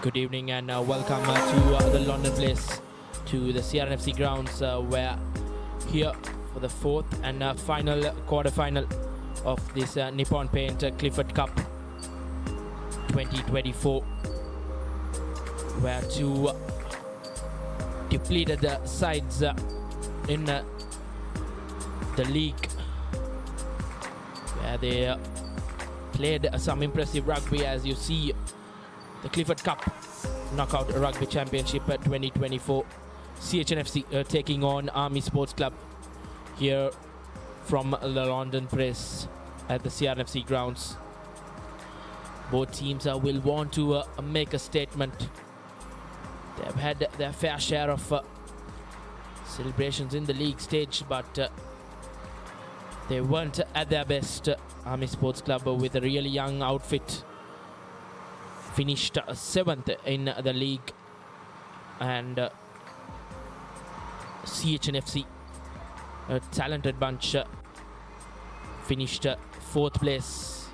Good evening and welcome to the London place, to the CH&FC grounds, where here for the fourth and final quarter-final of this Nippon Paint Clifford Cup 2024, where two depleted sides in the league, where they played some impressive rugby. As you see, the Clifford Cup Knockout Rugby Championship 2024, CH&FC taking on Army Sports Club here from the London Press at the CH&FC grounds. Both teams will want to make a statement. They have had their fair share of celebrations in the league stage, but they weren't at their best. Army Sports Club, with a really young outfit, finished 7th in the league, and CH&FC, a talented bunch, finished 4th place.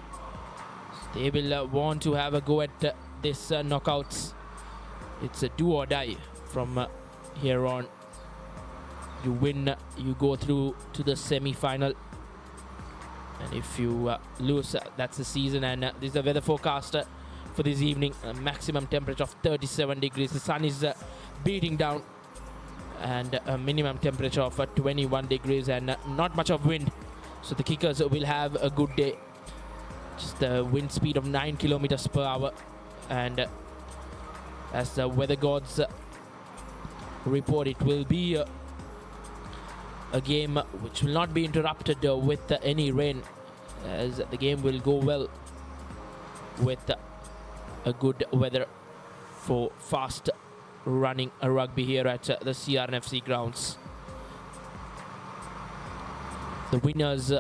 They will want to have a go at this knockouts. It's a do or die from here on. You win, you go through to the semi-final, and if you lose, that's the season. And this is the weather forecast for this evening. A maximum temperature of 37 degrees. The sun is beating down, and a minimum temperature of 21 degrees, and not much of wind, so the kickers will have a good day. Just a wind speed of 9 kilometers per hour, and as the weather gods report, it will be a game which will not be interrupted with any rain, as the game will go well with a good weather for fast running rugby here at the CH&FC grounds. The winners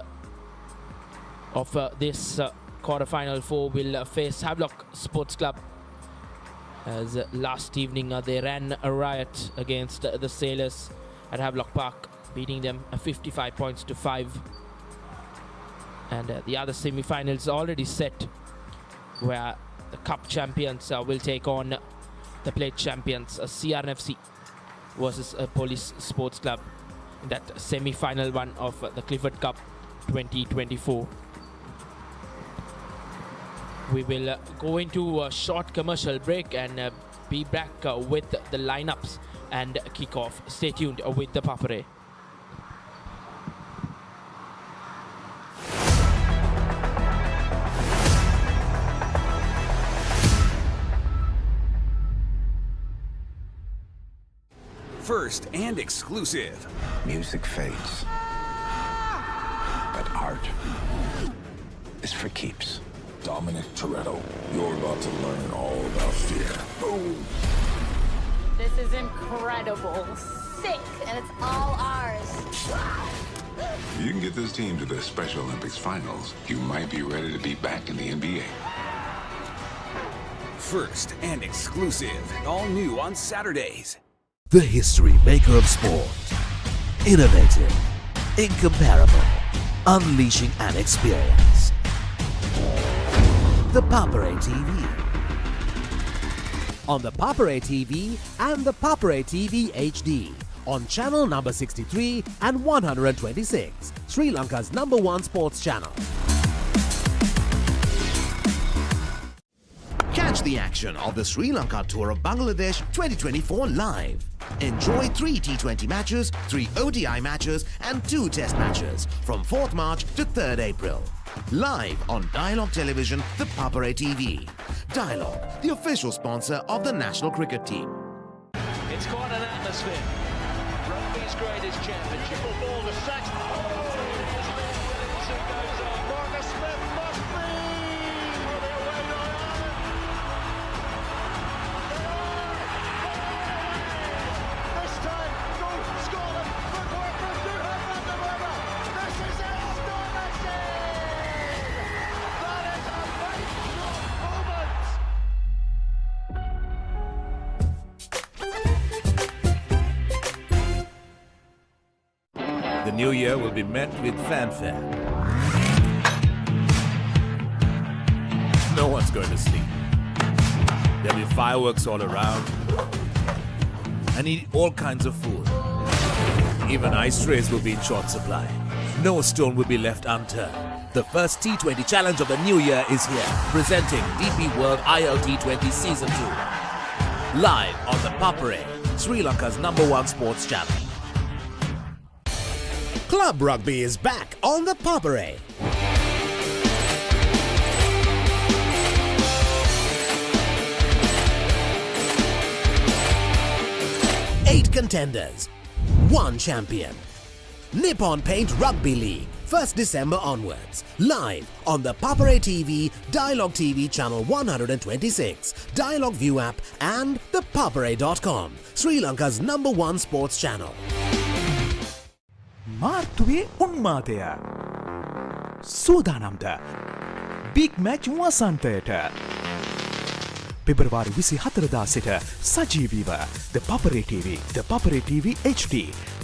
of this quarter-final 4 will face Havelock Sports Club, as last evening they ran a riot against the Sailors at Havelock Park, beating them 55 points to 5. And the other semi-finals already set, where the Cup champions will take on the Plate champions, CH&FC versus Police Sports Club, in that semi-final one of the Clifford Cup 2024. We will go into a short commercial break and be back with the lineups and kickoff. Stay tuned with the Papare. First and exclusive. Music fades, but art is for keeps. Dominic Toretto, you're about to learn all about fear. Boom! This is incredible. Sick, and it's all ours. If you can get this team to the Special Olympics finals, you might be ready to be back in the NBA. First and exclusive. All new on Saturdays. The history maker of sport. Innovative, incomparable, unleashing an experience. The Papare TV. On the Papare TV and the Papare TV HD. On channel number 63 and 126. Sri Lanka's #1 sports channel. Catch the action of the Sri Lanka Tour of Bangladesh 2024 live. Enjoy 3 T20 matches, 3 ODI matches and 2 Test matches from 4th March to 3rd April. Live on Dialog Television, the Papare TV. Dialog, the official sponsor of the national cricket team. It's quite an atmosphere. Rugby's greatest championship. Ball to Sachs. Marcus Smith must be for the away goal. This time, go Scotland. Footwork from Durham and the winner. This is astonishing. That is a moment. The new year will be met with fanfare. No one's going to sleep. There'll be fireworks all around. And eat all kinds of food. Even ice trays will be in short supply. No stone will be left unturned. The first T20 challenge of the new year is here. Presenting DP World ILT20 Season 2. Live on the Papare, Sri Lanka's #1 sports channel. Club Rugby is back on the Papare. 8 contenders, 1 champion. Nippon Paint Rugby League, 1st December onwards. Live on the Papare TV, Dialog TV channel 126, Dialog ViU app and thepapare.com, Sri Lanka's #1 sports channel. මාර්තුවේ උන්මාදය සූදානම්ද big match වසන්තයට පෙබරවාරි 24 සිට සජීවීව ThePapare TV, ThePapare TV HD,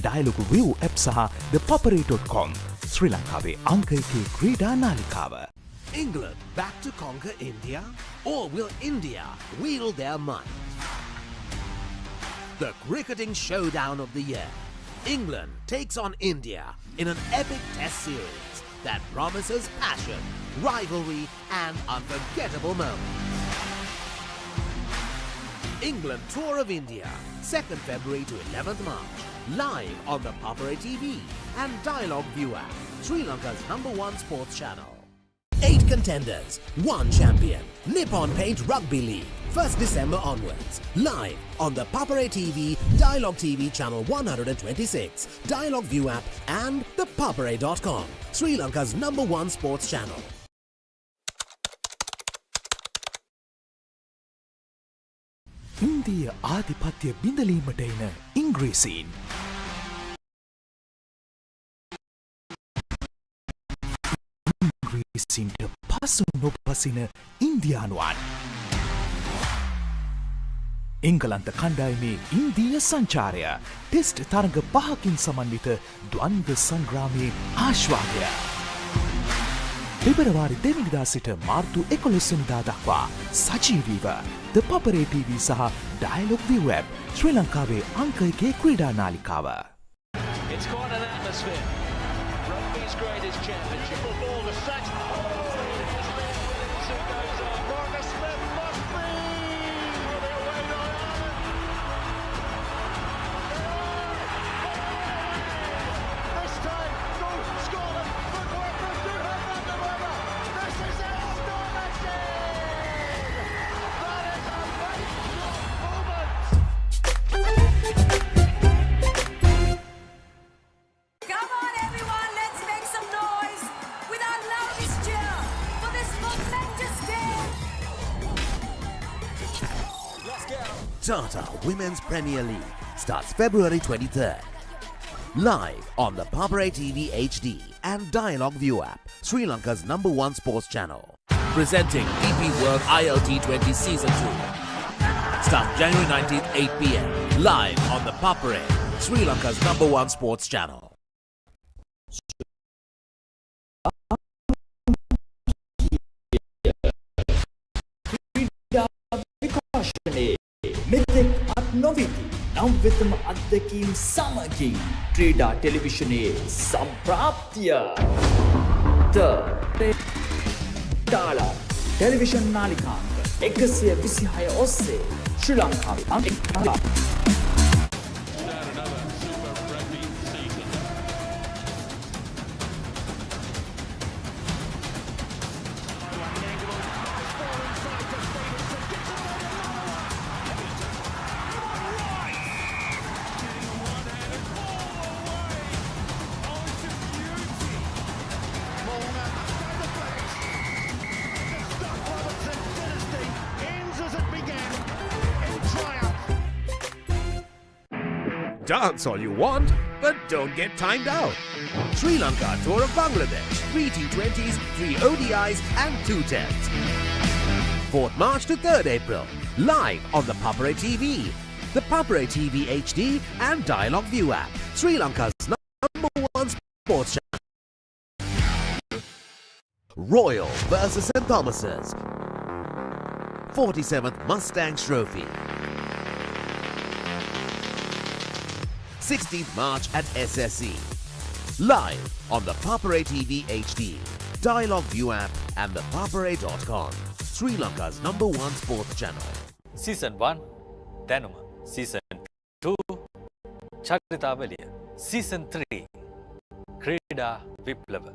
Dialog ViU app සහ thepapare.com ශ්‍රී ලංකාවේ අංක 1 ක්‍රීඩා නාලිකාව. England back to conquer India? Or will India wield their might? The cricketing showdown of the year. England takes on India in an epic test series that promises passion, rivalry and unforgettable moments. England Tour of India, 2nd February to 11th March, live on the Papare TV and Dialog ViU app, Sri Lanka's #1 sports channel. 8 contenders, 1 champion. Nippon Paint Rugby League, 1st December onwards. Live on the Papare TV, Dialog TV channel 126, Dialog ViU app and thepapare.com, Sri Lanka's #1 sports channel. ඉන්දිය ආධිපත්‍ය බිඳලීමට එන ඉංග්‍රීසීන් ඉංග්‍රීසීන්ට පසු නොපසින ඉන්දියානුවන් එංගලන්ත කණ්ඩායමේ ඉන්දීය සංචාරය test තරඟ 5කින් සමන්විත ද්වන්ද්ව සංග්‍රාමයේ ආශ්වාදය පෙබරවාරි 2 වෙනිදා සිට මාර්තු 11 වෙනිදා දක්වා සජීවීව ThePapare TV සහ Dialog ViU app ශ්‍රී ලංකාවේ අංක 1 ක්‍රීඩා නාලිකාව. It's quite an atmosphere. Rugby's greatest championship of all the set. Marcus Smith must be for the away goal. This time, go Scotland. Footwork from Durham and the Weber. This is astonishing. That is a right moment. Come on, everyone, let's make some noise with our loudest cheer for this momentous day. Tata Women's Premier League starts February 23rd. Live on the Papare TV HD and Dialog ViU app, Sri Lanka's #1 sports channel. Presenting DP World ILT20 Season 2. Start January 19th, 8 p.m. Live on the Papare, Sri Lanka's #1 sports channel. මෙතෙක් අත් නොවිති නම් වෙතම අත්දැකීම් සමගින් ක්‍රීඩා ටෙලිවිෂනයේ සම්ප්‍රාප්තිය ඩාලා television නාලිකාංක 126 ඔස්සේ ශ්‍රී ලංකාවේ අංක 1. Dance all you want, but don't get timed out. Sri Lanka Tour of Bangladesh, 3 T20s, 3 ODIs and 2 tests. 4th March to 3rd April, live on the Papare TV, the Papare TV HD and Dialog ViU app, Sri Lanka's #1 sports channel. Royal versus St. Thomas's, 47th Mustangs Trophy. 16th March at SSE. Live on the Papare TV HD, Dialog ViU app and ThePapare.com, Sri Lanka's #1 sports channel. Season 1, Danuma. Season 2, Chakritavaliya. Season 3, Krida Viplava.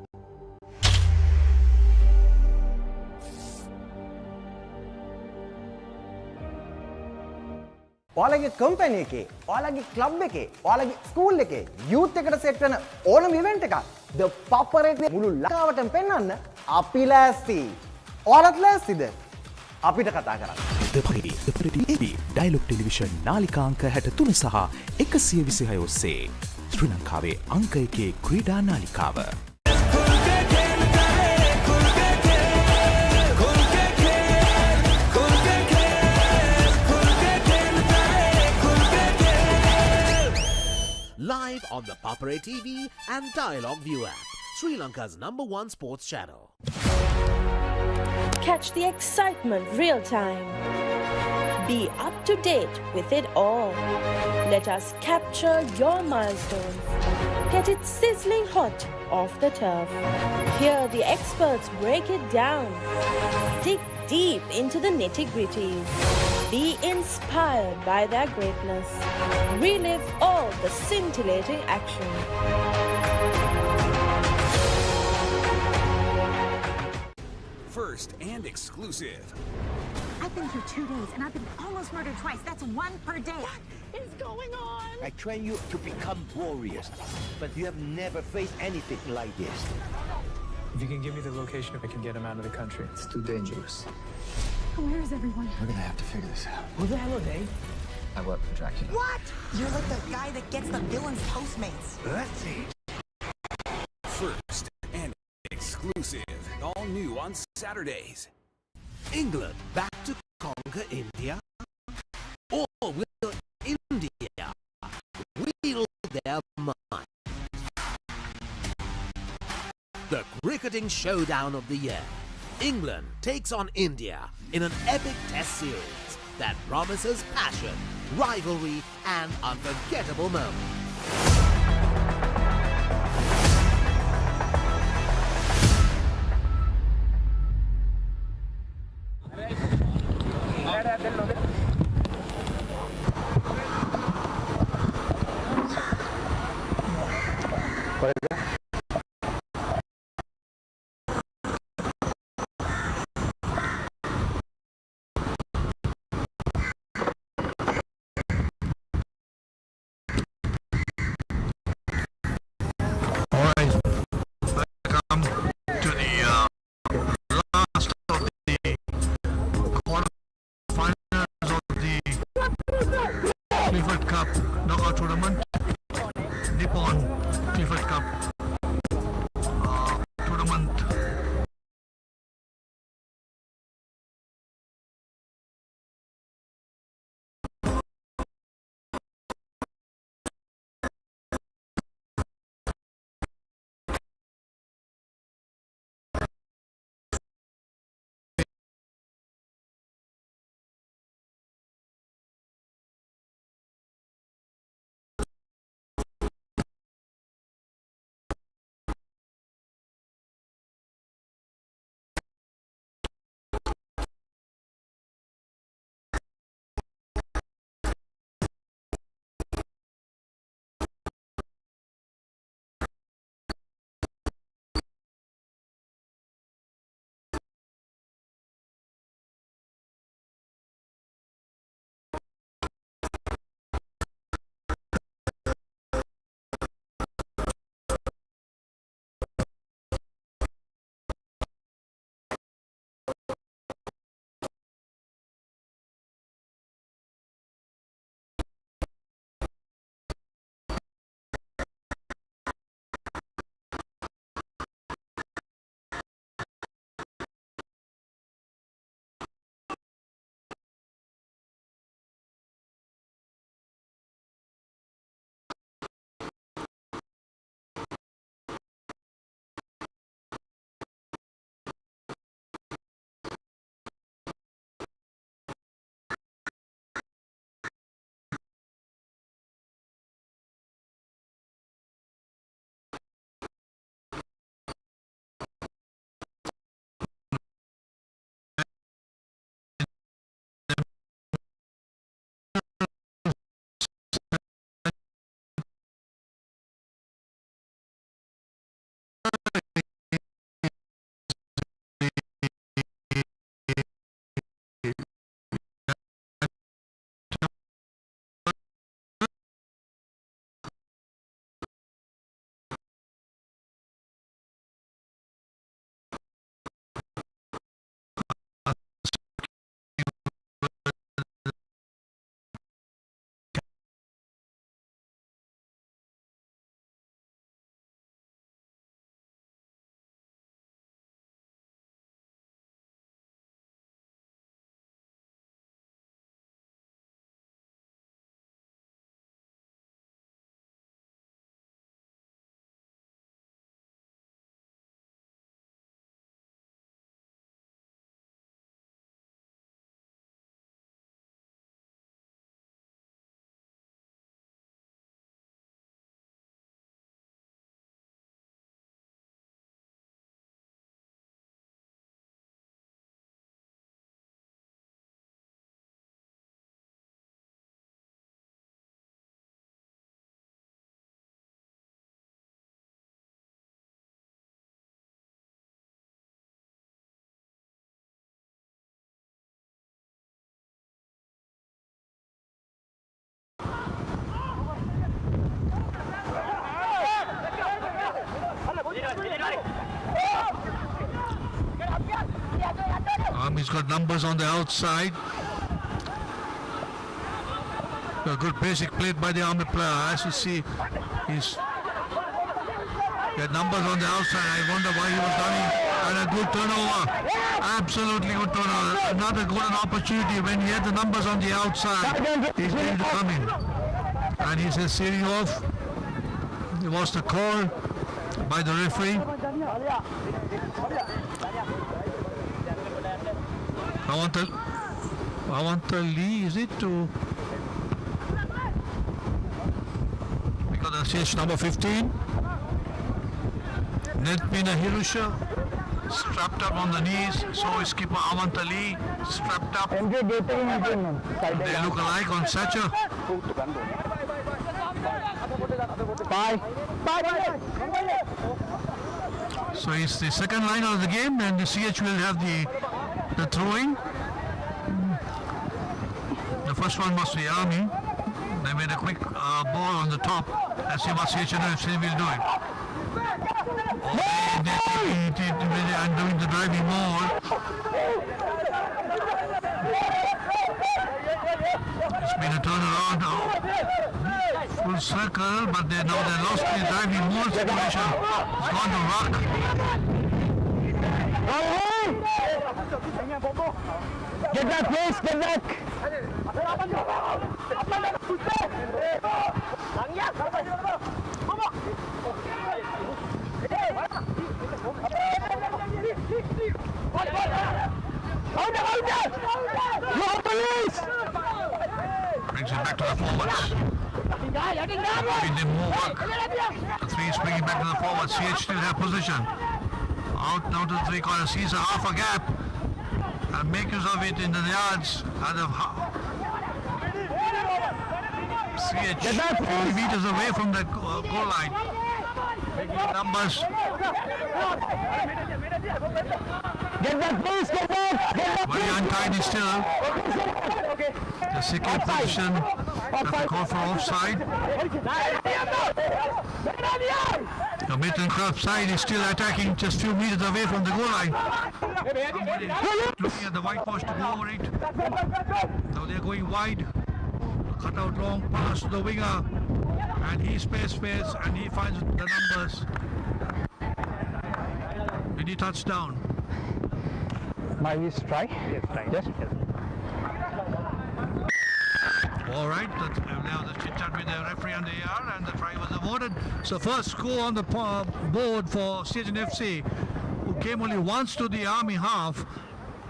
ඔයාලගේ company එකේ, ඔයාලගේ club එකේ, ඔයාලගේ school එකේ youth එකට set වෙන ඕනම event එකක් The Papare මුළු ලංකාවටම පෙන්වන්න අපි ලෑස්ති. ඔයාලත් ලෑස්තිද? අපිට කතා කරන්න. The Papare TV Dialog television නාලිකාංක 63 සහ 126 ඔස්සේ ශ්‍රී ලංකාවේ අංක 1 ක්‍රීඩා නාලිකාව. Live on the Papare TV and Dialog ViU app, Sri Lanka's #1 sports channel. Catch the excitement real time. Be up to date with it all. Let us capture your milestones. Get it sizzling hot off the turf. Hear the experts break it down. Dig deep into the nitty-gritties. Be inspired by their greatness. Relive all the scintillating action. First and exclusive. I've been here 2 days and I've been almost murdered twice. That's 1 per day. What is going on? I train you to become warriors, but you have never faced anything like this. If you can give me the location, I can get him out of the country. It's too dangerous. Where is everyone? We're gonna have to figure this out. Who the hell are they? I work for Dracula. What? You're like the guy that gets the villain's Postmates. Let's see. First and exclusive. All new on Saturdays. England back to conquer India? Or will India wheel their mind? The cricketing showdown of the year. England takes on India in an epic test series that promises passion, rivalry and unforgettable moments. Clifford Cup knockout tournament. Nippon Clifford Cup tournament. He's got numbers on the outside. A good basic plate by the Army player. As you see, he's got numbers on the outside. I wonder why he was running. And a good turnover. Absolutely good turnover. Another golden opportunity when he had the numbers on the outside. He's ready to come in. And he says setting off. It was the call by the referee. I want the Lee, is it to? Because the CH number 15. Netmina Hirusha strapped up on the knees. So is keeper Avanta Lee strapped up. They look alike on stature. So it's the second line of the game, and the CH will have the throwing. The first one was the Army. They made a quick ball on the top. Let's see what CH&FC will do it. And doing the driving ball. It's been a turnaround now. Full circle, but they lost the driving ball situation. It's gone to Rock. Get back, please, get back. Brings it back to the forwards. Giving them more work. The three is bringing back to the forwards. CH still have position. Out now to the three corners. Sees a half a gap. And make use of it in the yards. CH 50 meters away from the goal line. Making numbers. Get back, please, get back. Very untidy still. The second position. That's a call for offside. The Mittenkopf side is still attacking just few meters away from the goal line. Somebody looking at the white post to go over it. Now they're going wide. Cut out long pass to the winger. And he space, and he finds the numbers. Did he touch down? My try? Yes. All right, now the chit-chat with the referee and the AR, and the try was awarded. So first score on the board for CH&FC, who came only once to the Army half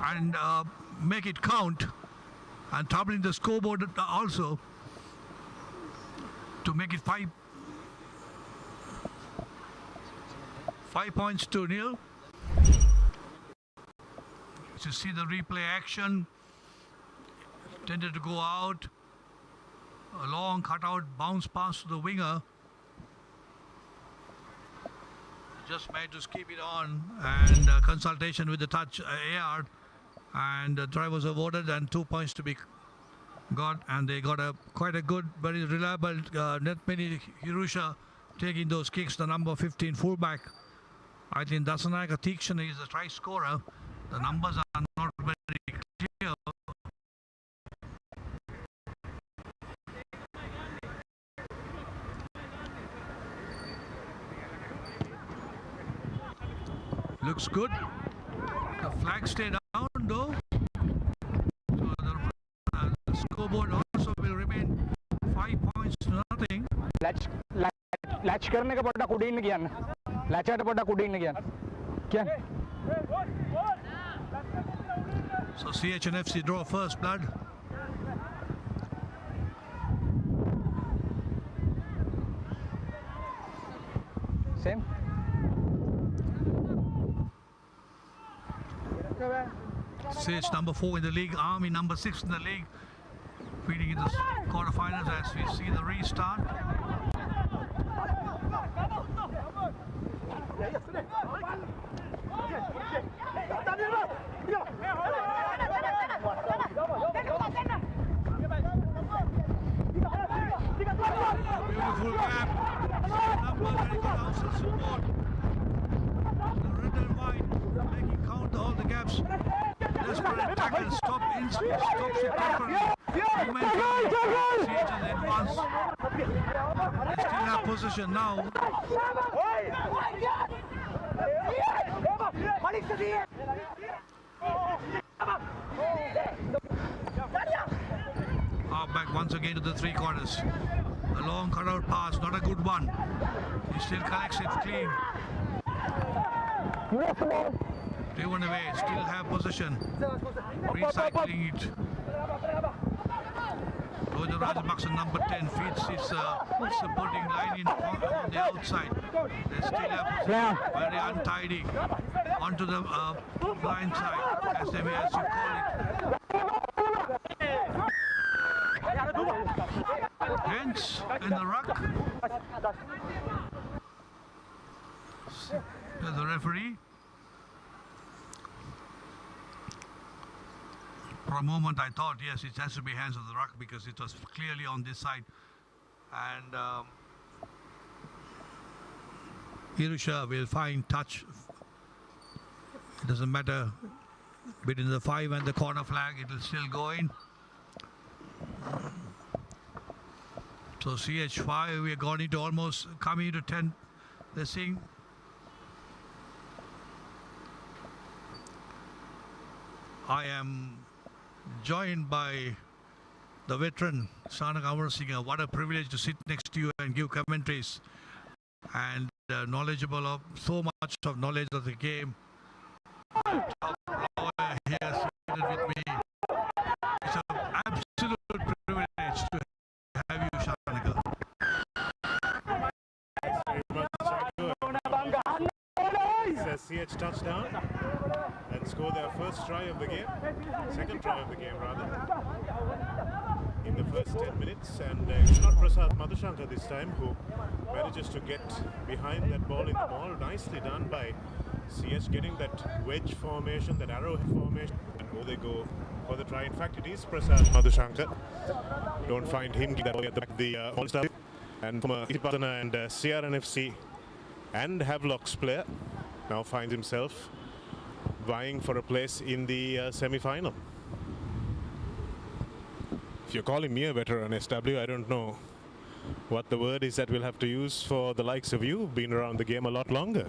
and make it count, and toppling the scoreboard also to make it 5 points to 0. You see the replay action, tended to go out. A long cutout bounce pass to the winger. Just managed to keep it on, and consultation with the touch AR, and the try was awarded and 2 points to be got, and they got quite a good, very reliable Netmini Hirusha taking those kicks, the number 15 fullback. I think Dasanayaka Tikshan is the try scorer. The numbers are not very clear. Looks good. The flag stayed down though. So the scoreboard also will remain 5 points to nothing. Latch करने का पड़ता कुड़ी नहीं किया ना. Latch आटे पड़ता कुड़ी नहीं किया. क्या? So CH&FC draw first blood. Same. CH number 4 in the league, Army number 6 in the league, feeding in the quarterfinals as we see the restart. Beautiful gap. Numbers and good houses support. The red and white making count all the gaps. Let's desperate tackle. Stop it properly. Momentarily. CH has advanced. They still have possession now. Back once again to the three quarters. A long cutout pass, not a good one. He still collects it clean. Driven away, still have possession. Recycling it. Roger Rajapaksa, number 10, feeds his supporting line on the outside. They still have possession. Very untidy. Onto the blind side, as you call it. Hence in the ruck. There's the referee. For a moment I thought, yes, it has to be hands of the ruck because it was clearly on this side. And Irusha will find touch. It doesn't matter between the 5 and the corner flag, it will still go in. So CH5, we are going into almost coming into 10. They're seeing. I am joined by the veteran Shanak Amarasinghe. What a privilege to sit next to you and give commentaries, and knowledgeable of so much of knowledge of the game. Top lawyer here seated with me. It's an absolute privilege to have you, Shanak. It's a CH touchdown and score their first try of the game, second try of the game rather, in the first 10 minutes. And it's not Prasad Madhushankar this time who manages to get behind that ball in the ball. Nicely done by CH, getting that wedge formation, that arrowhead formation, and who they go for the try. In fact, it is Prasad Madhushankar. Don't find him that ball at the back of the All-Star. And from Itipatana and CH&FC and Havelock's player now finds himself vying for a place in the semi-final. If you're calling me a veteran, SW, I don't know what the word is that we'll have to use for the likes of you who've been around the game a lot longer.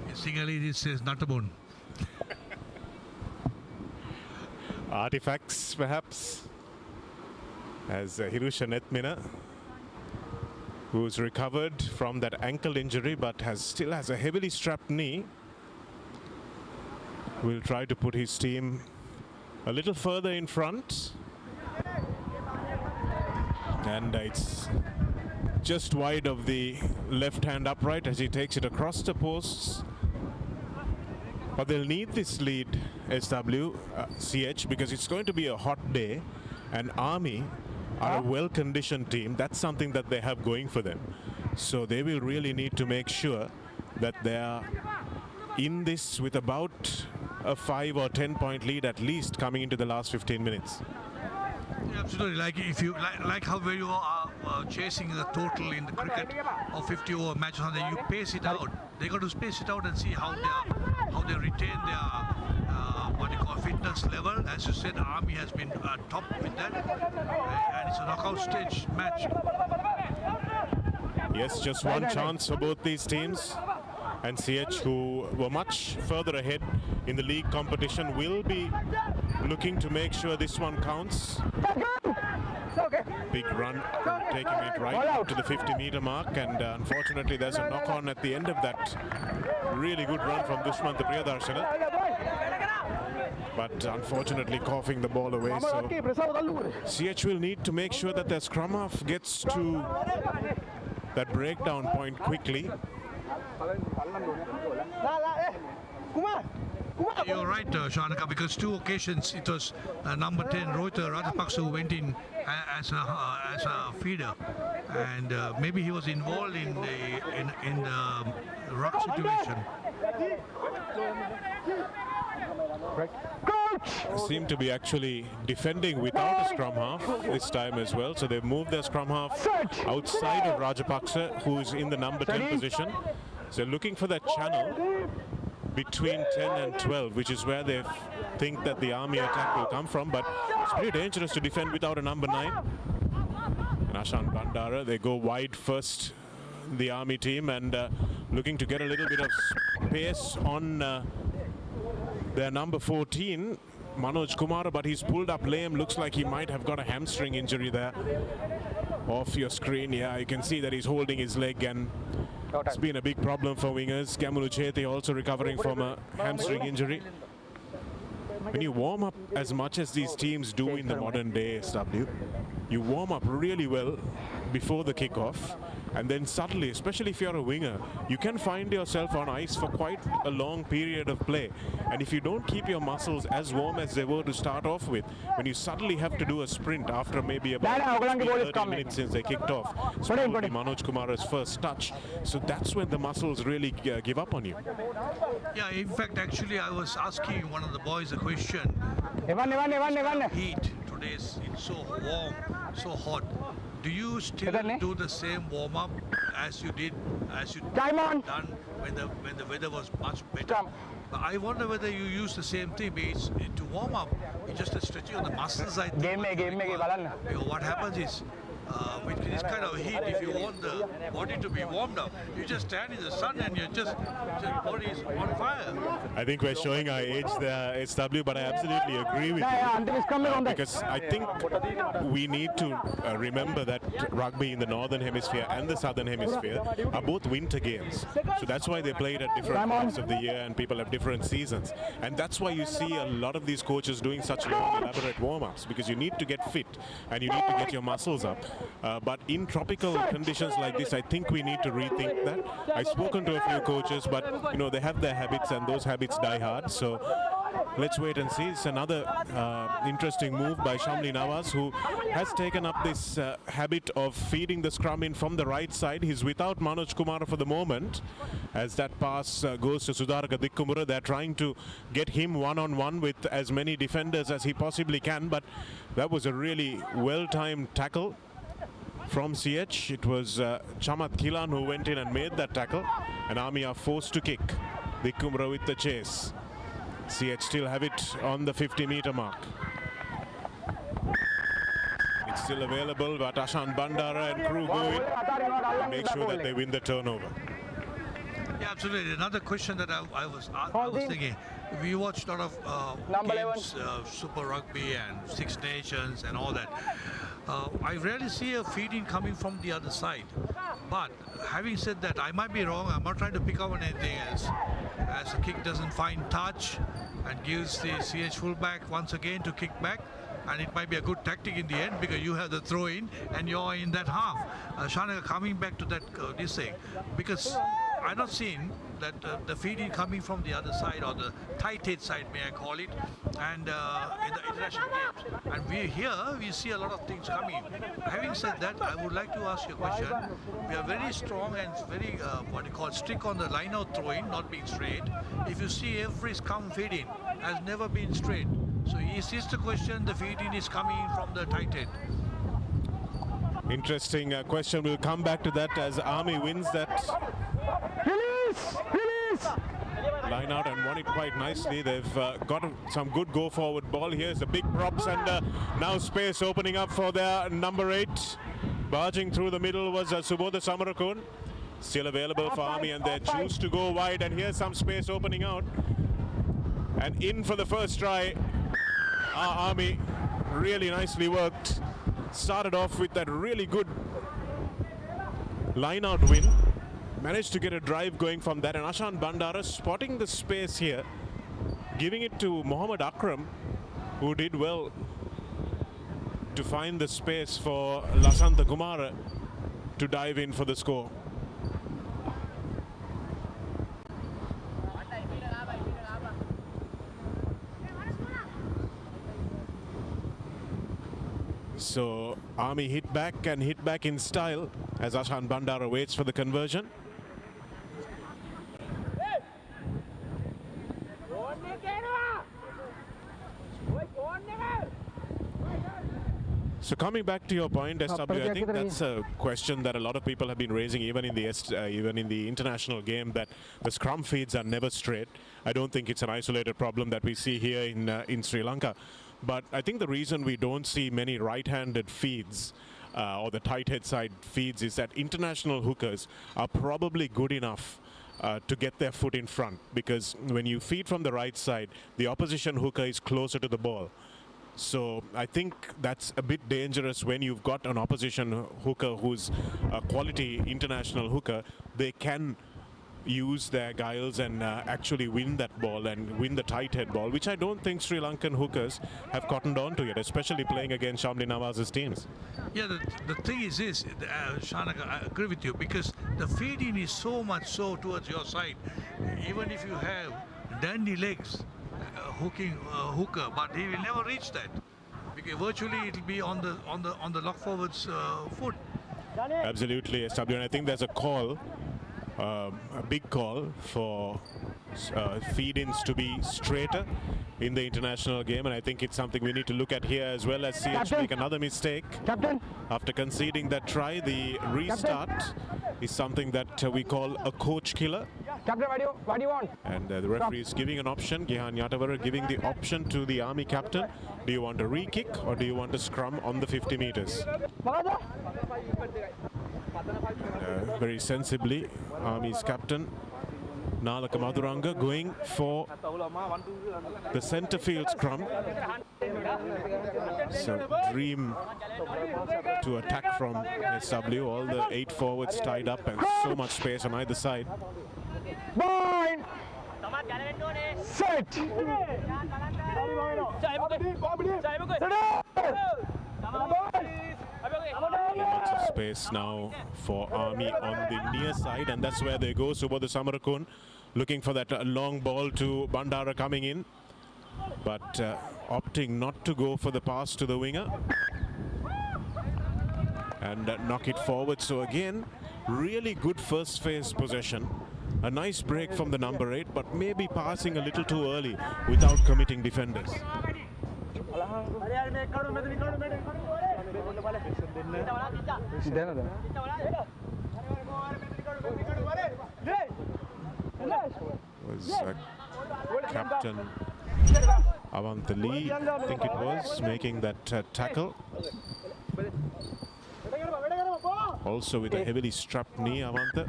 Basically, this is Natabun. Artifacts, perhaps, as Hirusha Netmina, who's recovered from that ankle injury but still has a heavily strapped knee, will try to put his team a little further in front. And it's just wide of the left-hand upright as he takes it across the posts. But they'll need this lead, CH, because it's going to be a hot day, and Army are a well-conditioned team. That's something that they have going for them. So they will really need to make sure that they are in this with about a 5 or 10 point lead at least coming into the last 15 minutes. Yeah, absolutely. Like if you like how where you are chasing the total in the cricket of 50 over matches, you pace it out. They got to space it out and see how they retain their what you call fitness level. As you said, Army has been top with that, and it's a knockout stage match. Yes, just one chance for both these teams. And CH, who were much further ahead in the league competition, will be looking to make sure this one counts. Big run, taking it right to the 50-meter mark, and unfortunately there's a knock-on at the end of that really good run from Dushmantha Priyadarshana. But unfortunately coughing the ball away, so CH will need to make sure that their scrum half gets to that breakdown point quickly. You're right, Shanaka, because 2 occasions it was number 10 Rohita Rajapaksa who went in as a feeder, and maybe he was involved in the ruck situation. Seem to be actually defending without a scrum half this time as well, so they've moved their scrum half outside of Rajapaksa, who's in the number 10 position. So looking for that channel. between 10 and 12, which is where they think that the Army attack will come from, but it's pretty dangerous to defend without a number 9. And Ashan Bandara, they go wide first, the Army team, and looking to get a little bit of space on their number 14, Manoj Kumar, but he's pulled up lame. Looks like he might have got a hamstring injury there. Off your screen, yeah, you can see that he's holding his leg, and it's been a big problem for wingers. Kamulu Chethe also recovering from a hamstring injury. When you warm up as much as these teams do in the modern day, SW, you warm up really well before the kickoff, and then suddenly, especially if you're a winger, you can find yourself on ice for quite a long period of play. And if you don't keep your muscles as warm as they were to start off with, when you suddenly have to do a sprint after maybe about 30 minutes since they kicked off, so probably Manoj Kumar's first touch, so that's when the muscles really give up on you. Yeah, in fact, actually, I was asking one of the boys a question. Heat today, it's so warm, so hot. Do you still do the same warm-up as you did, done when the weather was much better? But I wonder whether you use the same thing. It's to warm up, it's just a stretching of the muscles. I think. Because what happens is, with this kind of heat, if you want the body to be warmed up, you just stand in the sun and your body is on fire. I think we're showing our age there, SW, but I absolutely agree with you. Because I think we need to remember that rugby in the Northern Hemisphere and the Southern Hemisphere are both winter games. So that's why they played at different times of the year and people have different seasons. And that's why you see a lot of these coaches doing such long, elaborate warm-ups, because you need to get fit and you need to get your muscles up. But in tropical conditions like this, I think we need to rethink that. I've spoken to a few coaches, but you know, they have their habits and those habits die hard. So let's wait and see. It's another interesting move by Shamli Nawaz, who has taken up this habit of feeding the scrum in from the right side. He's without Manoj Kumar for the moment. As that pass goes to Sudaraka Dikkumura, they're trying to get him one-on-one with as many defenders as he possibly can, but that was a really well-timed tackle from CH. It was Chamat Kilan who went in and made that tackle, and Army are forced to kick. Dikkumura with the chase. CH still have it on the 50-meter mark. It's still available, but Ashan Bandara and crew go in and make sure that they win the turnover. Yeah, absolutely. Another question that I was thinking, we watched a lot of games, Super Rugby and Six Nations and all that. I rarely see a feeding coming from the other side. But having said that, I might be wrong. I'm not trying to pick up on anything else. As the kick doesn't find touch and gives the CH fullback once again to kick back. And it might be a good tactic in the end because you have the throw in and you're in that half. Shana, coming back to that this thing, because I'm not seeing that the feeding coming from the other side, or the tight head side, may I call it, and in the international games. And we see a lot of things coming. Having said that, I would like to ask you a question. We are very strong and very strict on the line out throwing, not being straight. If you see every scrum feeding has never been straight. So is this the question? The feeding is coming from the tight head. Interesting question. We'll come back to that as Army wins that line out and won it quite nicely. They've got some good go forward ball. Here's a big props, and now space opening up for their number 8. Barging through the middle was Subodha Samarakun. Still available for Army, and they choose to go wide, and here's some space opening out. And in for the first try. Our Army really nicely worked. Started off with that really good line-out win. Managed to get a drive going from that, and Ashan Bandara spotting the space here, giving it to Mohammad Akram, who did well to find the space for Lasantha Kumara to dive in for the score. So Army hit back and hit back in style as Ashan Bandara waits for the conversion. So coming back to your point, SW, I think that's a question that a lot of people have been raising even in the international game, that the scrum feeds are never straight. I don't think it's an isolated problem that we see here in Sri Lanka. But I think the reason we don't see many right-handed feeds or the tight head side feeds is that international hookers are probably good enough to get their foot in front, because when you feed from the right side, the opposition hooker is closer to the ball. So I think that's a bit dangerous when you've got an opposition hooker who's a quality international hooker. They can use their guiles and actually win that ball and win the tight head ball, which I don't think Sri Lankan hookers have cottoned on to yet, especially playing against Shamli Nawaz's teams. Yeah, the thing is this, Shanaka, I agree with you, because the feeding is so much so towards your side. Even if you have dandy legs, hooker, but he will never reach that, because virtually it will be on the lock forward's foot. Absolutely, SW, and I think there's a call, a big call for feed-ins to be straighter in the international game, and I think it's something we need to look at here as well, as CH make another mistake. Captain. After conceding that try, the restart is something that we call a coach killer. Captain, what do you want? And the referee is giving an option. Gihan Yatavara giving the option to the Army captain. Do you want a re-kick or do you want a scrum on the 50 meters? Very sensibly, Army's captain Nalaka Maduranga going for the centre field scrum. So dream to attack from SW. All the 8 forwards tied up and so much space on either side. Bind! Set! Lots of space now for Army on the near side, and that's where they go. Subodha Samarakun looking for that long ball to Bandara coming in, but opting not to go for the pass to the winger and knock it forward. So again, really good first phase possession. A nice break from the number 8, but maybe passing a little too early without committing defenders. Was Captain Avantali, I think it was, making that tackle. Also with a heavily strapped knee, Avanta.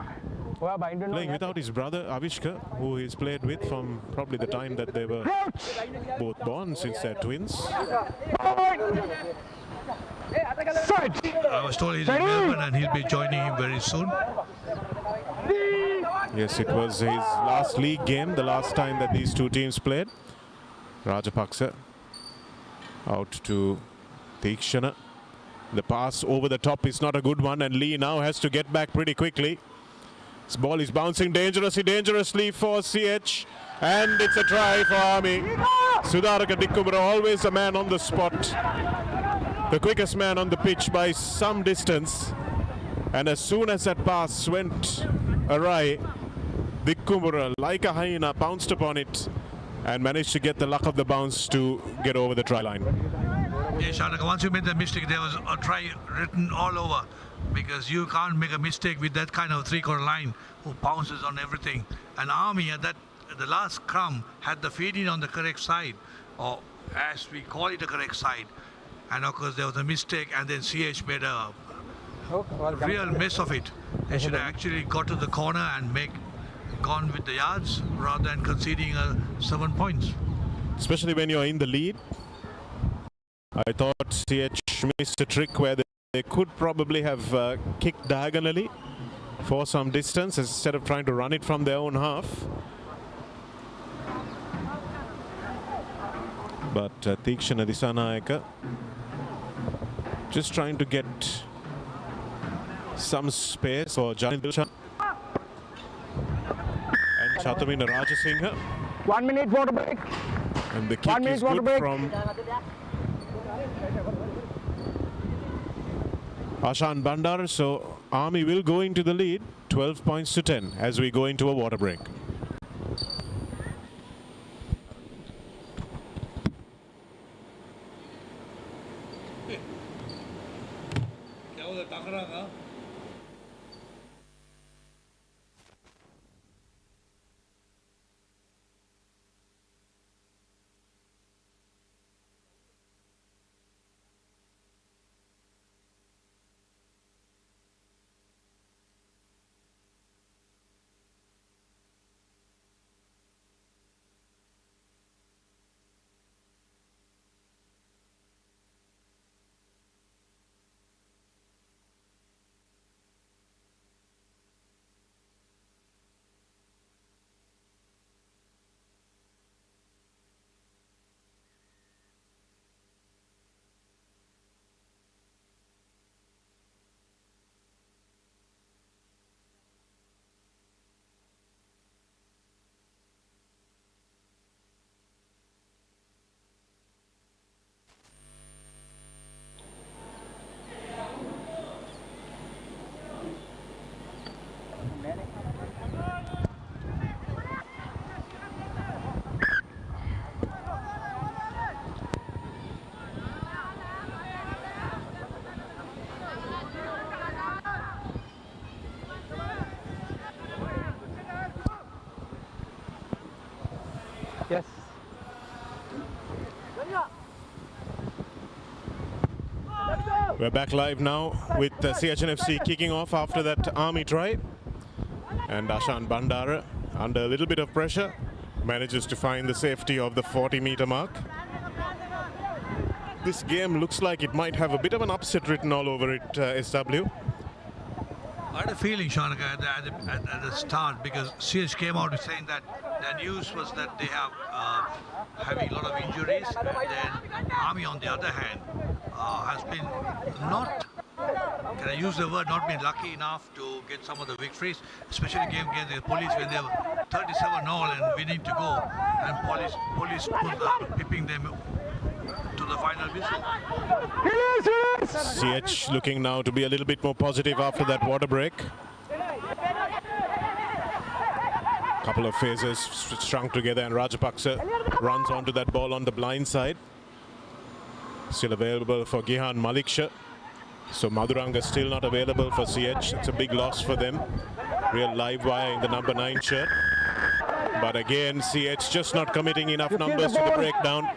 Playing without his brother Avishka, who he's played with from probably the time that they were both born, since they're twins. I was told he's in Melbourne and he'll be joining him very soon. Yes, it was his last league game, the last time that these two teams played. Rajapaksa out to Theekshana. The pass over the top is not a good one, and Lee now has to get back pretty quickly. This ball is bouncing dangerously for CH, and it's a try for Army. Sudaraka Dikkumara, always a man on the spot, the quickest man on the pitch by some distance, and as soon as that pass went awry, Dikkumara, like a hyena, pounced upon it and managed to get the luck of the bounce to get over the try line. Yeah, Shanaka, once you made the mistake, there was a try written all over, because you can't make a mistake with that kind of three-quarter line who pounces on everything. And Army at the last scrum had the feeding on the correct side, or as we call it, the correct side. And of course there was a mistake, and then CH made a real mess of it. They should have actually got to the corner and gone with the yards rather than conceding 7 points. Especially when you're in the lead. I thought CH missed a trick where they could probably have kicked diagonally for some distance instead of trying to run it from their own half. But Theekshana Disanayaka just trying to get some space for Janil Dilshan and Chatamina Rajasinghe. 1 minute water break. And the kick is good from Ashan Bandar. So Army will go into the lead 12 points to 10 as we go into a water break. Yes. We're back live now with CH&FC kicking off after that Army try. And Ashan Bandara, under a little bit of pressure, manages to find the safety of the 40-meter mark. This game looks like it might have a bit of an upset written all over it, SW. I had a feeling, Shanaka, at the start, because CH came out saying that the news was that they have having a lot of injuries, and then Army, on the other hand, has been not, can I use the word, not been lucky enough to get some of the victories, especially game against the Police when they were 37-all and winning to go, and Police pipping them to the final whistle. CH looking now to be a little bit more positive after that water break. Couple of phases strung together, and Rajapaksa runs onto that ball on the blind side. Still available for Gihan Maliksha. So Madhuranga still not available for CH. It's a big loss for them. Real live wire in the number 9 shirt. But again, CH just not committing enough numbers to the breakdown.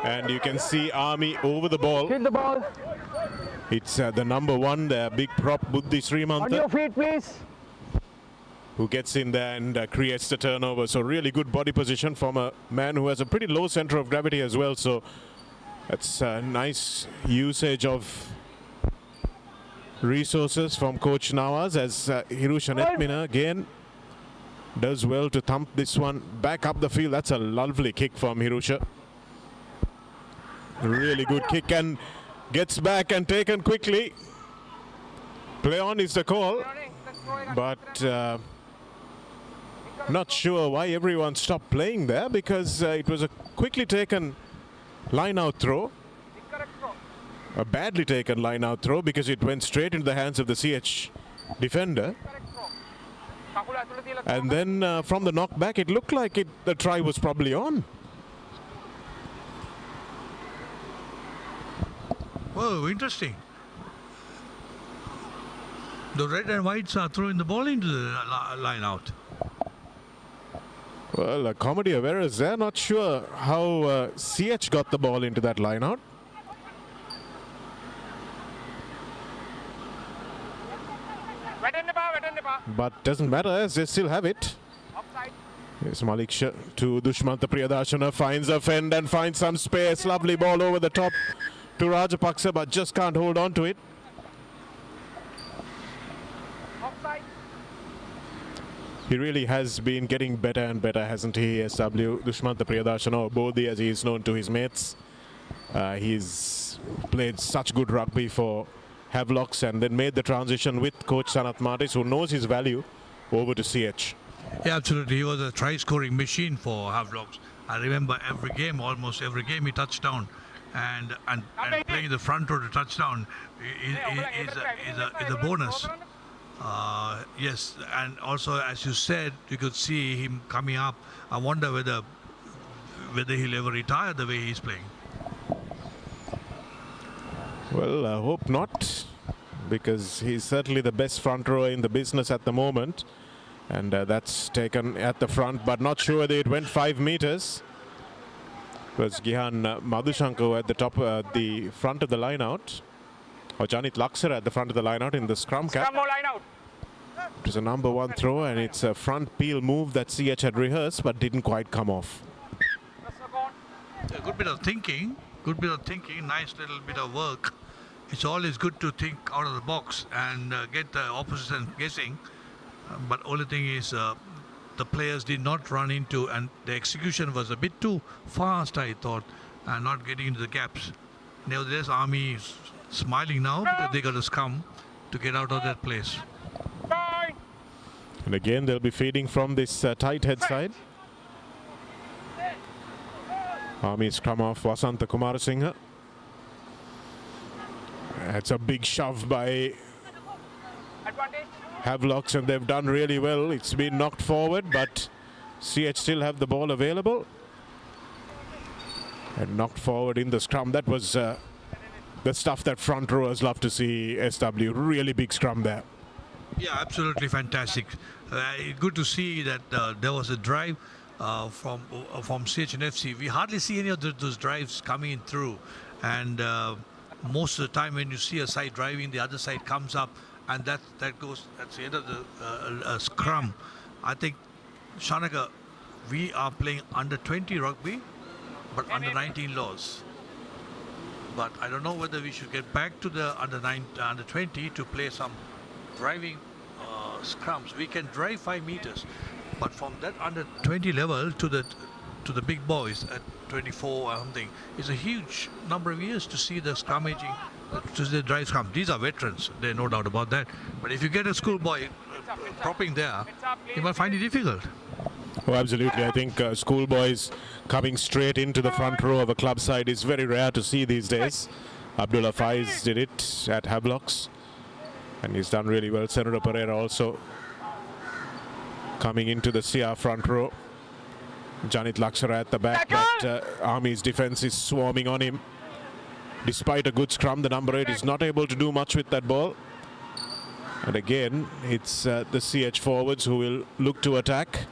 And you can see Army over the ball. Hit the ball. It's the number 1 there, big prop Buddhi Srimantha. On your feet, please. Who gets in there and creates the turnover. So really good body position from a man who has a pretty low center of gravity as well. So that's a nice usage of resources from Coach Nawaz, as Hirusha Netmina again does well to thump this one back up the field. That's a lovely kick from Hirusha. Really good kick, and gets back and taken quickly. Play on is the call, but not sure why everyone stopped playing there, because it was a quickly taken line-out throw. A badly taken line-out throw, because it went straight into the hands of the CH defender. And then from the knockback, it looked like the try was probably on. Whoa, interesting. The red and whites are throwing the ball into the line out. Well, a comedy of errors there. Not sure how CH got the ball into that line out. But doesn't matter, as they still have it. Yes, Maliksha to Dushmantha Priyadarshana, finds a fend and finds some space. Lovely ball over the top to Rajapaksa, but just can't hold on to it. He really has been getting better and better, hasn't he, SW? Dushmantha Priyadarshana, or Bodhi as he is known to his mates. He's played such good rugby for Havelocks and then made the transition with Coach Sanath Martis, who knows his value, over to CH. Yeah, absolutely. He was a try-scoring machine for Havelocks. I remember every game, almost every game, he touched down. And playing the front row to touchdown is a bonus. Yes, and also, as you said, you could see him coming up. I wonder whether he'll ever retire the way he's playing. Well, I hope not. because he's certainly the best front rower in the business at the moment. And that's taken at the front, but not sure whether it went 5 meters. It was Gihan Madhushankar at the top, the front of the line out. Or Janit Laksara at the front of the line out in the scrum cap. Scrum line out. It was a number 1 throw, and it's a front peel move that CH had rehearsed but didn't quite come off. A good bit of thinking, nice little bit of work. It's always good to think out of the box and get the opposition guessing. But only thing is the players did not run into, and the execution was a bit too fast, I thought, and not getting into the gaps. Nevertheless, Army is smiling now because they got a scrum to get out of that place. And again, they'll be feeding from this tight head side. Army scrum off Vasanta Kumarasinghe. That's a big shove by Havelocks, and they've done really well. It's been knocked forward, but CH still have the ball available. And knocked forward in the scrum. That was the stuff that front rowers love to see, SW. Really big scrum there. Yeah, absolutely fantastic. Good to see that there was a drive from CH&FC. We hardly see any of those drives coming in through. And most of the time when you see a side driving, the other side comes up, and that goes, that's the end of the scrum. I think, Shanaka, we are playing under 20 rugby, but under 19 laws. But I don't know whether we should get back to the under 20 to play some driving scrums. We can drive 5 meters, but from that under 20 level to the big boys at 24 or something, it's a huge number of years to see the scrummaging, to the drive scrum. These are veterans, there's no doubt about that. But if you get a schoolboy propping there, you might find it difficult. Oh, absolutely. I think schoolboys coming straight into the front row of a club side is very rare to see these days. Abdullah Faiz did it at Havelocks, and he's done really well. Senator Pereira also coming into the CR front row. Janit Laksara at the back, but Army's defense is swarming on him. Despite a good scrum, the number 8 is not able to do much with that ball. And again, it's the CH forwards who will look to attack.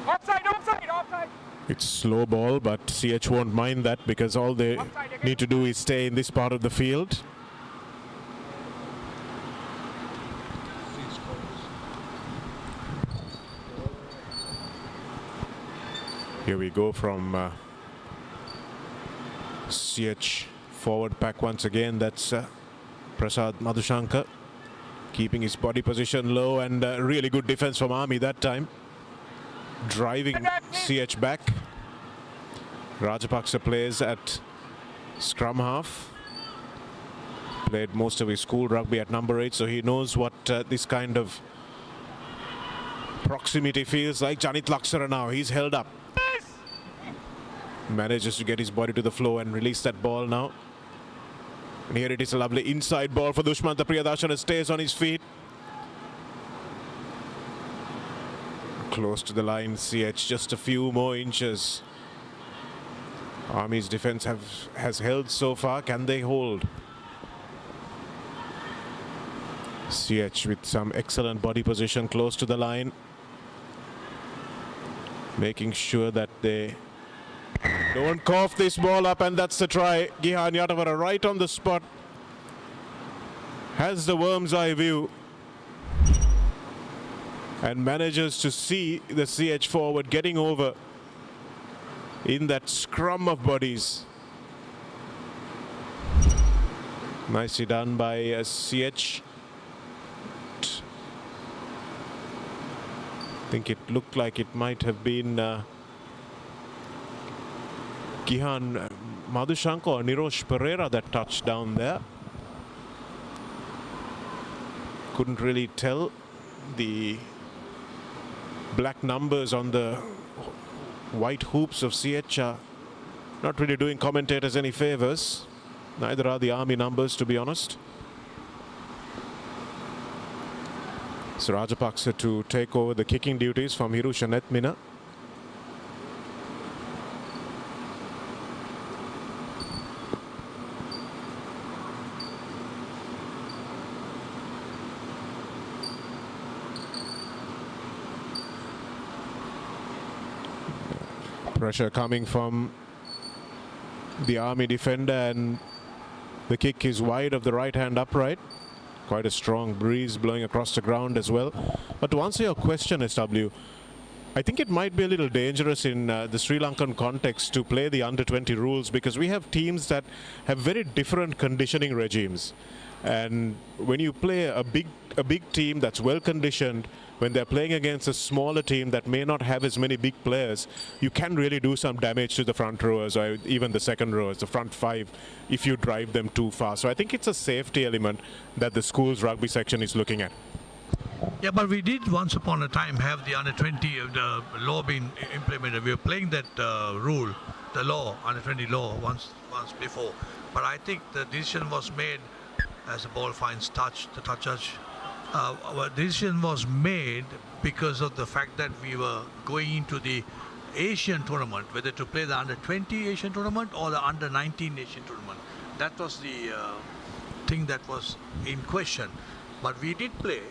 Offside. It's slow ball, but CH won't mind that because all they need to do is stay in this part of the field. Here we go from CH forward pack once again. That's Prasad Madhushankar keeping his body position low, and really good defense from Army that time. Driving CH back. Rajapaksa plays at scrum half. Played most of his school rugby at number 8, so he knows what this kind of proximity feels like. Janit Laksara now, he's held up. Manages to get his body to the floor and release that ball now. And here it is, a lovely inside ball for Dushmanta Priyadashana, stays on his feet. Close to the line, CH just a few more inches. Army's defense has held so far. Can they hold? CH with some excellent body position close to the line, making sure that they don't cough this ball up, and that's the try. Gihan Yatavara right on the spot. Has the worm's eye view and manages to see the CH forward getting over in that scrum of bodies. Nicely done by CH. I think it looked like it might have been Gihan Madhushankar or Nirosh Pereira that touched down there. Couldn't really tell. The black numbers on the white hoops of CH are not really doing commentators any favors. Neither are the Army numbers, to be honest. So Rajapaksa to take over the kicking duties from Hirusha Netmina. Pressure coming from the Army defender, and the kick is wide of the right hand upright. Quite a strong breeze blowing across the ground as well. But to answer your question, SW, I think it might be a little dangerous in the Sri Lankan context to play the under-20 rules, because we have teams that have very different conditioning regimes. And when you play a big team that's well conditioned, when they're playing against a smaller team that may not have as many big players, you can really do some damage to the front rowers or even the second rowers, the front five, if you drive them too far. So I think it's a safety element that the school's rugby section is looking at. Yeah, but we did once upon a time have the under-20 the law being implemented. We were playing that rule, the law, under-20 law once before. But I think the decision was made as the ball finds touch, the touch judge. The decision was made because of the fact that we were going into the Asian tournament, whether to play the under-20 Asian tournament or the under-19 Asian tournament. That was the thing that was in question. But we did play,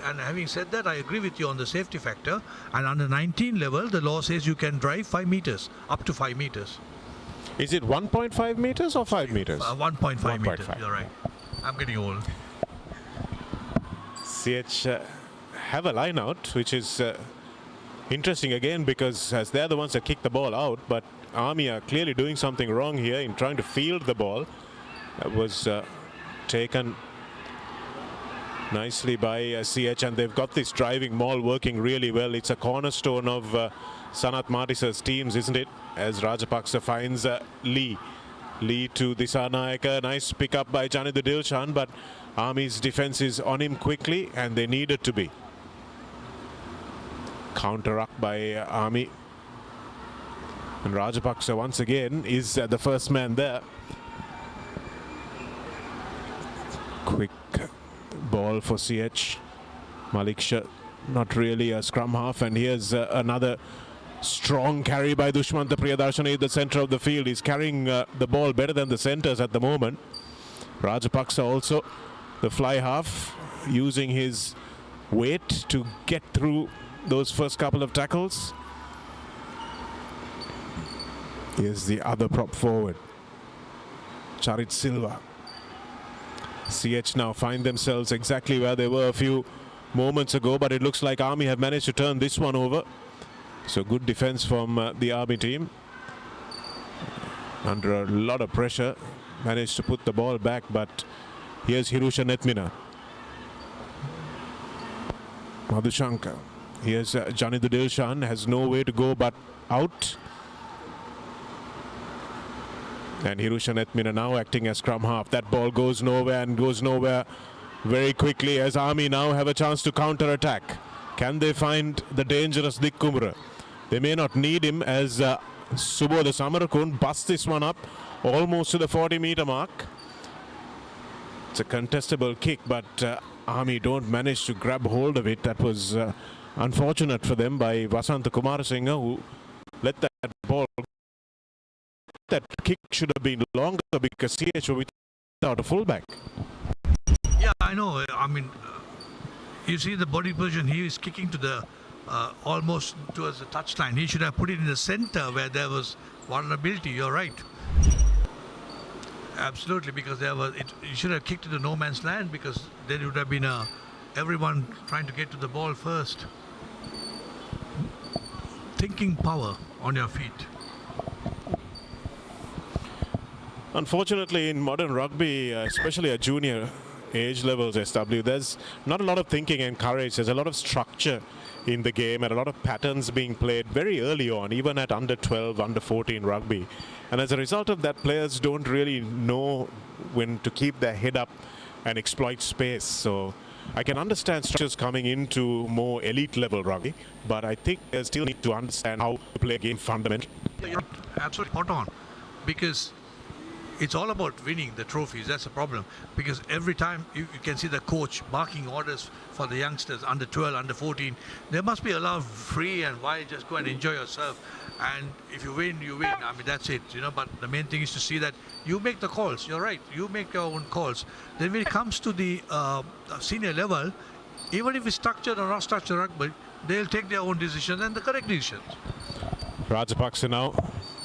and having said that, I agree with you on the safety factor. And under 19 level, the law says you can drive 5 meters, up to 5 meters. Is it 1.5 meters or 5 meters? 1.5 meters, you're right. I'm getting old. CH have a line out, which is interesting again, because as they're the ones that kick the ball out, but Army are clearly doing something wrong here in trying to field the ball. That was taken nicely by CH, and they've got this driving maul working really well. It's a cornerstone of Sanat Martisa's teams, isn't it? As Rajapaksa finds Lee to Disanayaka. Nice pick up by Janidu Dilshan, but Army's defense is on him quickly, and they needed to be. Counter-up by Army. And Rajapaksa once again is the first man there. Quick ball for CH. Malik Shah, not really a scrum half, and here's another strong carry by Dushmanta Priyadarshani at the center of the field. He's carrying the ball better than the centers at the moment. Rajapaksa also, the fly half, using his weight to get through those first couple of tackles. Here's the other prop forward, Charit Silva. CH now find themselves exactly where they were a few moments ago, but it looks like Army have managed to turn this one over. So good defense from the Army team. Under a lot of pressure, managed to put the ball back, but here's Hirusha Netmina. Madhushankar. Here's Janidu Dilshan, has no way to go but out. And Hirusha Netmina now acting as scrum half. That ball goes nowhere and goes nowhere very quickly, as Army now have a chance to counter-attack. Can they find the dangerous Dik Kumra? They may not need him, as Subodha Samarakun busts this one up almost to the 40-meter mark. It's a contestable kick, but Army don't manage to grab hold of it. That was unfortunate for them by Vasanta Kumarasinghe, who let that ball. That kick should have been longer because CH were without a fullback. Yeah, I know. I mean, you see the body position. He is kicking to the almost towards the touchline. He should have put it in the center where there was vulnerability. You're right. Absolutely, because there was. You should have kicked to the no man's land, because then it would have been everyone trying to get to the ball first. Thinking power on your feet. Unfortunately, in modern rugby, especially at junior age levels, SW, there's not a lot of thinking and courage. There's a lot of structure in the game and a lot of patterns being played very early on, even at under 12, under 14 rugby. And as a result of that, players don't really know when to keep their head up and exploit space. So I can understand structures coming into more elite level rugby, but I think they still need to understand how to play a game fundamentally. You're absolutely spot on, because it's all about winning the trophies. That's the problem, because every time you can see the coach barking orders for the youngsters under 12, under 14. There must be a lot of free and why just go and enjoy yourself. And if you win, you win. I mean, that's it, you know. But the main thing is to see that you make the calls. You're right. You make your own calls. Then when it comes to the senior level, even if it's structured or not structured rugby, they'll take their own decisions and the correct decisions. Rajapaksa now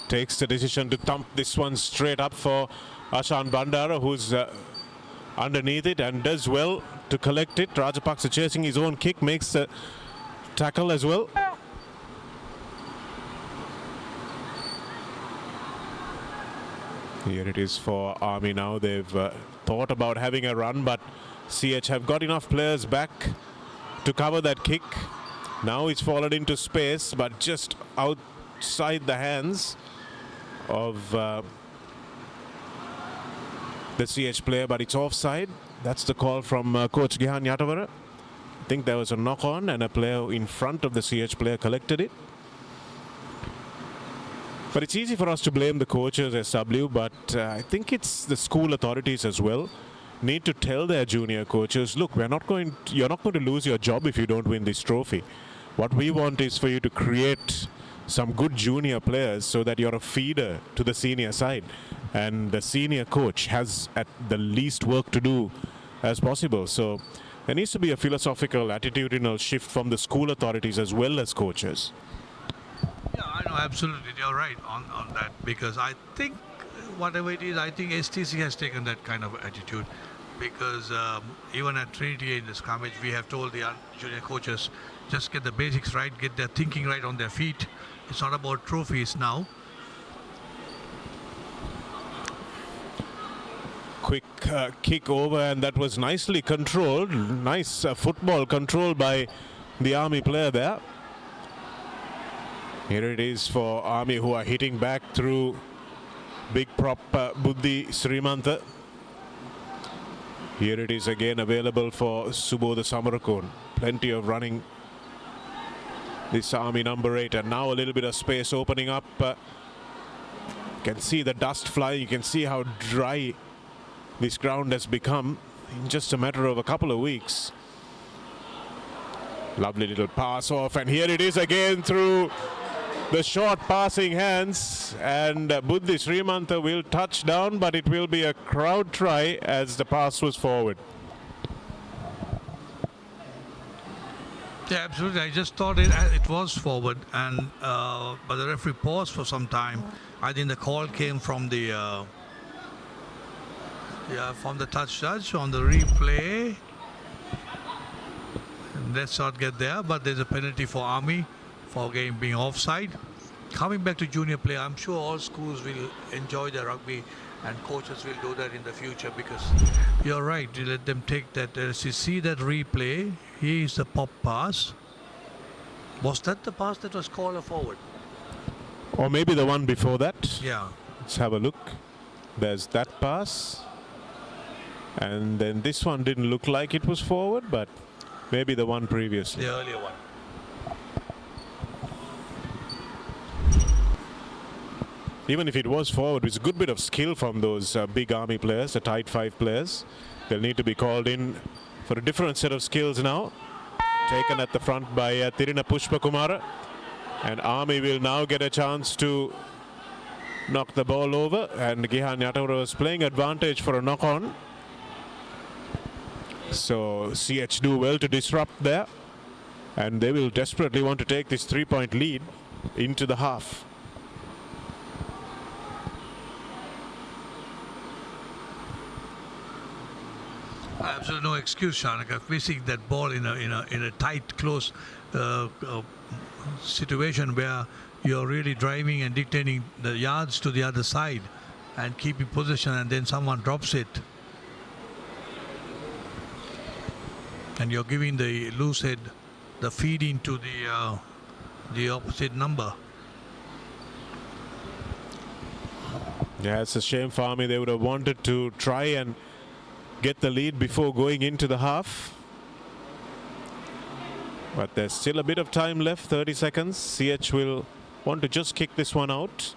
takes the decision to thump this one straight up for Ashan Bandara, who's underneath it and does well to collect it. Rajapaksa chasing his own kick, makes the tackle as well. Here it is for Army now. They've thought about having a run, but CH have got enough players back to cover that kick. Now it's fallen into space, but just outside the hands of the CH player, but it's offside. That's the call from Coach Gihan Yatavara. I think there was a knock on and a player in front of the CH player collected it. But it's easy for us to blame the coaches, SW, but I think it's the school authorities as well need to tell their junior coaches, look, you're not going to lose your job if you don't win this trophy. What we want is for you to create some good junior players so that you're a feeder to the senior side. And the senior coach has at the least work to do as possible. So there needs to be a philosophical, attitudinal shift from the school authorities as well as coaches. Yeah, I know, absolutely. You're right on that, because I think whatever it is, I think STC has taken that kind of attitude, because even at Trinity in the scrimmage, we have told the junior coaches, just get the basics right, get their thinking right on their feet. It's not about trophies now. Quick kick over, and that was nicely controlled. Nice football control by the Army player there. Here it is for Army, who are hitting back through big prop Buddhi Srimantha. Here it is again available for Subodha Samarakon. Plenty of running, this Army number 8, and now a little bit of space opening up. You can see the dust flying. You can see how dry this ground has become in just a matter of a couple of weeks. Lovely little pass off, and here it is again through the short passing hands, and Buddhi Srimantha will touch down, but it will be a crowd try as the pass was forward. Yeah, absolutely. I just thought it was forward, and but the referee paused for some time. I think the call came from the touch judge on the replay. Let's not get there, but there's a penalty for Army for game being offside. Coming back to junior play, I'm sure all schools will enjoy their rugby, and coaches will do that in the future, because you're right, you let them take that. As you see that replay, here is the pop pass. Was that the pass that was called a forward? Or maybe the one before that. Yeah. Let's have a look. There's that pass. And then this one didn't look like it was forward, but maybe the one previously. The earlier one. Even if it was forward, it's a good bit of skill from those big Army players, the tight 5 players. They'll need to be called in for a different set of skills now. Taken at the front by Tirina Pushpakumara. And Army will now get a chance to knock the ball over. And Gihan Yatavara was playing advantage for a knock-on. So CH do well to disrupt there. And they will desperately want to take this 3-point lead into the half. Absolutely no excuse, Shanaka. Facing that ball in a tight, close situation where you're really driving and dictating the yards to the other side and keeping position, and then someone drops it, and you're giving the loose head the feed into the opposite number. Yeah, it's a shame for Army. They would have wanted to try and get the lead before going into the half. But there's still a bit of time left, 30 seconds. CH will want to just kick this one out.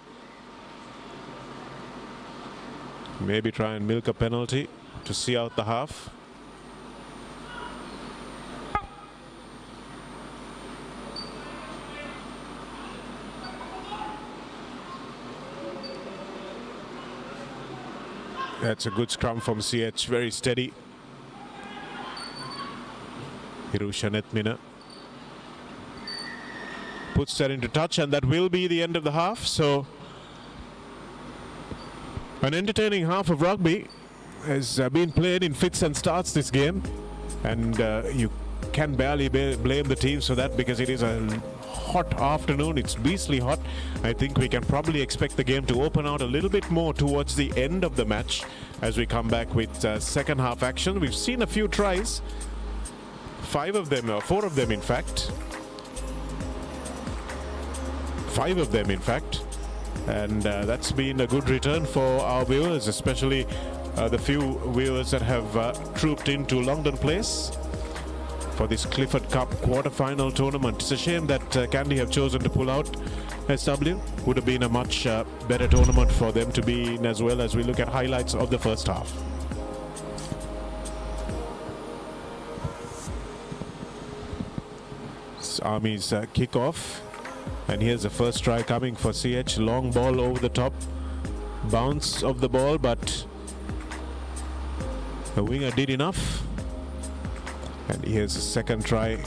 Maybe try and milk a penalty to see out the half. That's a good scrum from CH, very steady. Hirusha Netmina puts that into touch, and that will be the end of the half. So an entertaining half of rugby has been played in fits and starts this game, and you can barely blame the teams for that, because it is a hot afternoon. It's beastly hot. I think we can probably expect the game to open out a little bit more towards the end of the match as we come back with second half action. We've seen a few tries, 4 of them in fact, and that's been a good return for our viewers, especially the few viewers that have trooped into Longdon Place for this Clifford Cup quarter-final tournament. It's a shame that Candy have chosen to pull out. SW would have been a much better tournament for them to be in as well, as we look at highlights of the first half. It's Army's kickoff, and here's the first try coming for CH. Long ball over the top, bounce of the ball, but the winger did enough. And here's the second try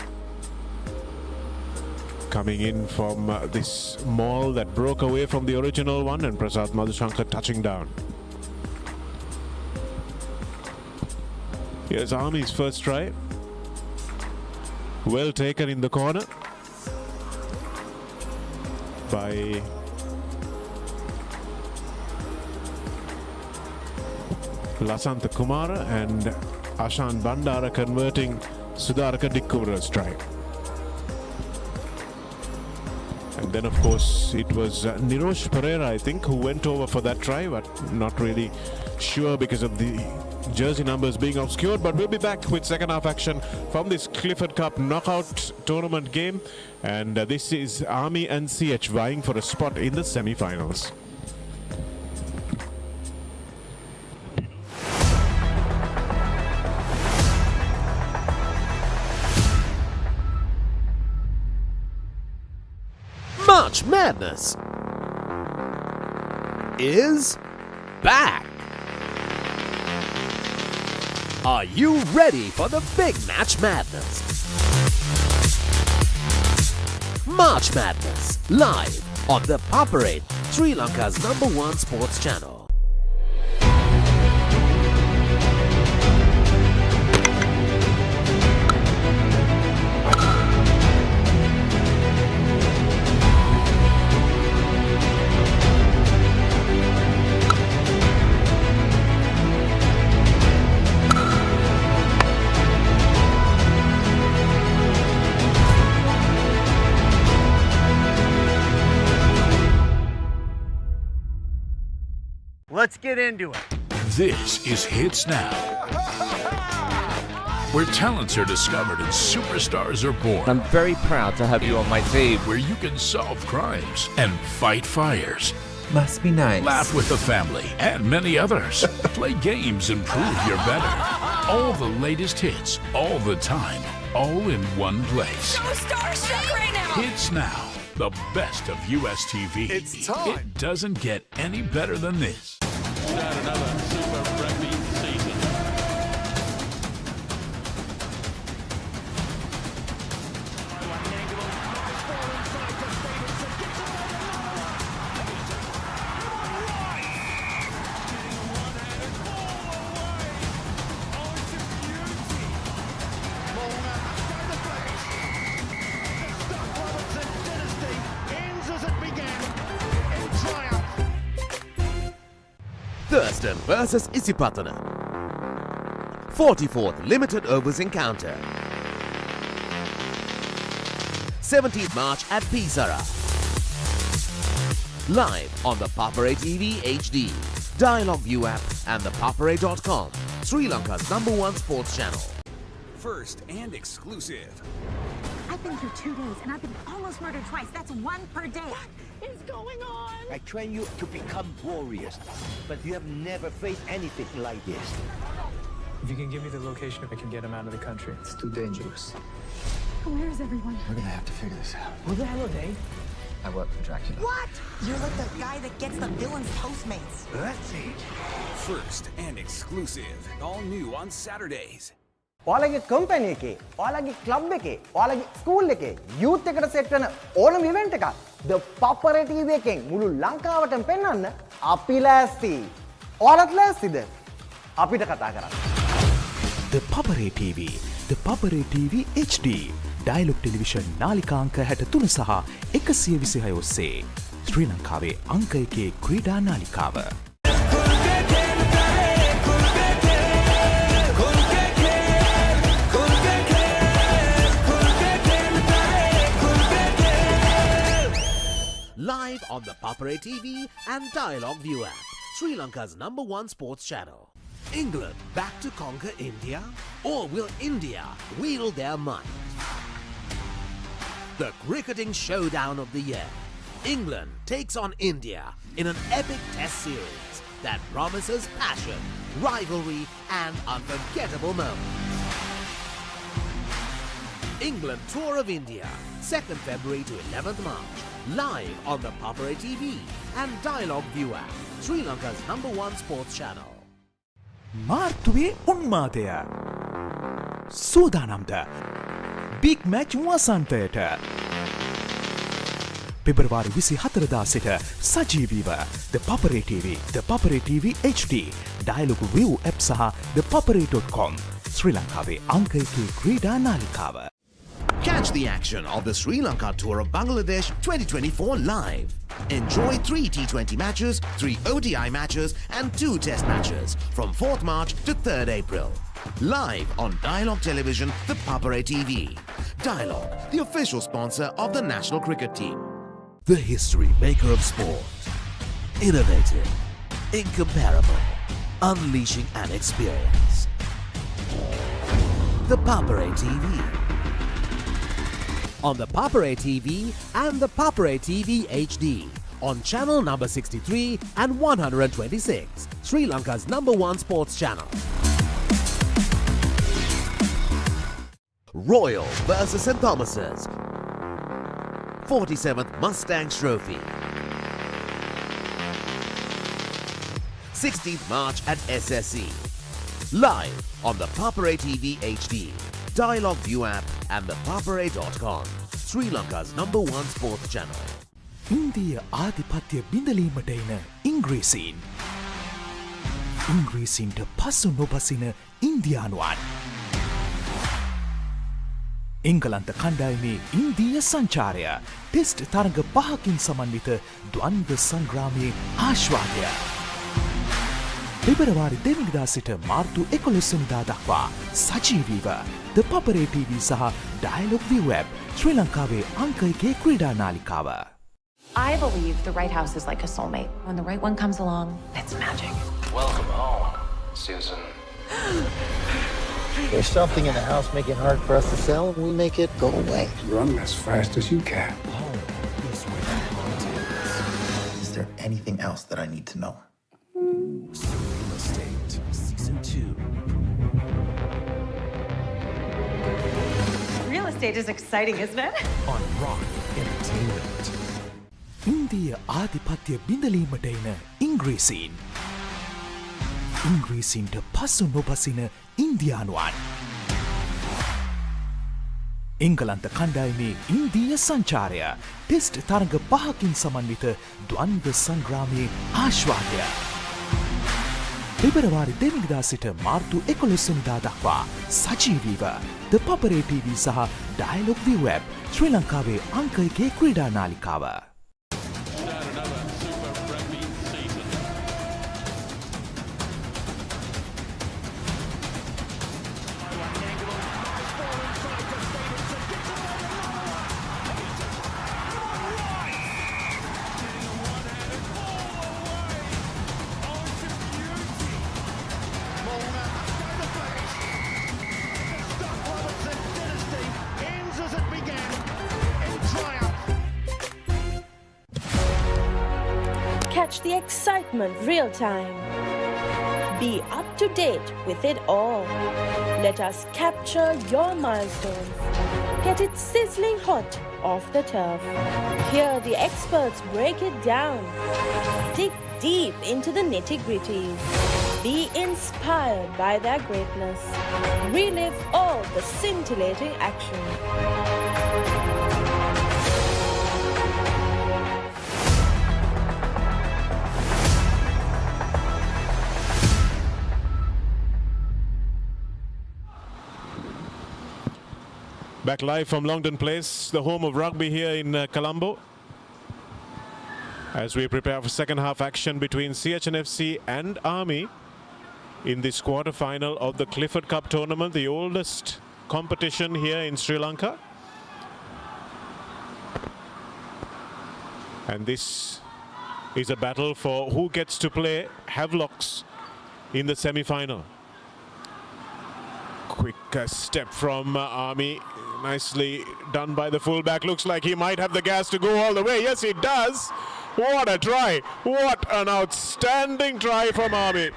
coming in from this maul that broke away from the original one, and Prasad Madhushankar touching down. Here's Army's first try. Well taken in the corner by Lasantha Kumara, and Ashan Bandara converting Sudaraka Dikkura's try. And then of course it was Nirosh Pereira, I think, who went over for that try, but not really sure because of the jersey numbers being obscured. But we'll be back with second half action from this Clifford Cup knockout tournament game, and this is Army and CH vying for a spot in the semi-finals. March Madness is back. Are you ready for the big Match Madness? March Madness, live on the Papare, Sri Lanka's #1 sports channel. Let's get into it. This is Hits Now, where talents are discovered and superstars are born. I'm very proud to have you on my team. Where you can solve crimes and fight fires. Must be nice. Laugh with the family and many others. Play games and prove you're better. All the latest hits, all the time, all in one place. So starstruck right now. Hits Now, the best of US TV. It's time. It doesn't get any better than this. Start another Super Rugby season. Thurston versus Isipatana. 44th limited overs encounter. 17th March at Pisara. Live on the Papare TV HD, Dialog ViU app, and ThePapare.com, Sri Lanka's #1 sports channel. First and exclusive. I've been through 2 days and I've been almost murdered twice. That's 1 per day. What is going on? I train you to become warriors, but you have never faced anything like this. If you can give me the location, I can get him out of the country. It's too dangerous. Where is everyone? We're gonna have to figure this out. Who the hell are they? I work for Dracula. What? You're like the guy that gets the villain's Postmates. That's it. First and exclusive. All new on Saturdays. ඔයාලගේ company එකේ, ඔයාලගේ club එකේ, ඔයාලගේ school එකේ youth එකට set වෙන ඕනම event එකක් The Papare TV එකෙන් මුළු ලංකාවටම පෙන්වන්න අපි ලෑස්ති. ඔයාලත් ලෑස්තිද? අපිට කතා කරන්න. The Papare TV, The Papare TV HD, Dialog Television නාලිකාංක 63 සහ 126 ඔස්සේ ශ්‍රී ලංකාවේ අංක 1 ක්‍රීඩා නාලිකාව. Live on the Papare TV and Dialog ViU app, Sri Lanka's #1 sports channel. England back to conquer India? Or will India wield their might? The cricketing showdown of the year. England takes on India in an epic test series that promises passion, rivalry and unforgettable moments. England Tour of India, 2nd February to 11th March, live on the Papare TV and Dialog ViU app, Sri Lanka's #1 sports channel. මාර්තුවේ උන්මාදය සූදානම්ද big match වසන්තයට පෙබරවාරි 24 දා සිට සජීවීව The Papare TV, ThePapare TV HD, Dialog ViU app සහ ThePapare.com ශ්‍රී ලංකාවේ අංක 1 ක්‍රීඩා නාලිකාව. Catch the action of the Sri Lanka Tour of Bangladesh 2024 live. Enjoy 3 T20 matches, 3 ODI matches and 2 test matches from 4th March to 3rd April. Live on Dialog Television, the Papare TV. Dialog, the official sponsor of the national cricket team. The history maker of sport. Innovative, incomparable, unleashing an experience. The Papare TV. On the Papare TV and the Papare TV HD on channel number 63 and 126, Sri Lanka's #1 sports channel. Royal versus St Thomas's, 47th Mustangs Trophy, 16th March at SSE, live on the Papare TV HD, Dialog ViU app and ThePapare.com, Sri Lanka's #1 sports channel. ඉන්දිය ආධිපත්‍ය බිඳලීමට එන ඉංග්‍රීසීන්. ඉංග්‍රීසීන්ට පසු නොබසින ඉන්දියානුවන්. එංගලන්ත කණ්ඩායමේ ඉන්දීය සංචාරය test තරග 5කින් සමන්විත ද්වන්ද්ව සංග්‍රාමයේ ආශ්වාදය. පෙබරවාරි 2 වෙනිදා සිට මාර්තු 11 වෙනිදා දක්වා සජීවීව The Papare TV සහ Dialog ViU app ශ්‍රී ලංකාවේ අංක 1 ක්‍රීඩා නාලිකාව. I believe the right house is like a soulmate. When the right one comes along, it's magic. Welcome home, Susan. There's something in the house making it hard for us to sell, and we make it go away. Run as fast as you can. Is there anything else that I need to know? Real Estate, Season 2. Real estate is exciting, isn't it? On Rock Entertainment. ඉන්දිය ආධිපත්‍ය බිඳලීමට එන ඉංග්‍රීසීන්. ඉංග්‍රීසීන්ට පසු නොබසින ඉන්දියානුවන්. එංගලන්ත කණ්ඩායමේ ඉන්දීය සංචාරය test තරග 5කින් සමන්විත ද්වන්ද්ව සංග්‍රාමයේ ආශ්වාදය. පෙබරවාරි 2 වෙනිදා සිට මාර්තු 11 වෙනිදා දක්වා සජීවීව The Papare TV සහ Dialog ViU app ශ්‍රී ලංකාවේ අංක 1 ක්‍රීඩා නාලිකාව. Catch the excitement real time. Be up to date with it all. Let us capture your milestones. Get it sizzling hot off the turf. Hear the experts break it down. Dig deep into the nitty-gritties. Be inspired by their greatness. Relive all the scintillating action. Back live from Longdon Place, the home of rugby here in Colombo, as we prepare for second half action between CH&FC and Army in this quarter final of the Clifford Cup tournament, the oldest competition here in Sri Lanka. And this is a battle for who gets to play Havelocks in the semi-final. Quick step from Army. Nicely done by the fullback. Looks like he might have the gas to go all the way. Yes, he does. What a try. What an outstanding try from Army.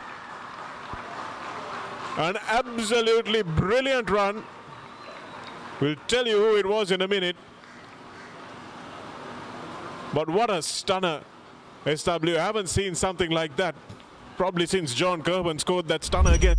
An absolutely brilliant run. We'll tell you who it was in a minute. But what a stunner. SW, haven't seen something like that probably since John Kerwin scored that stunner again.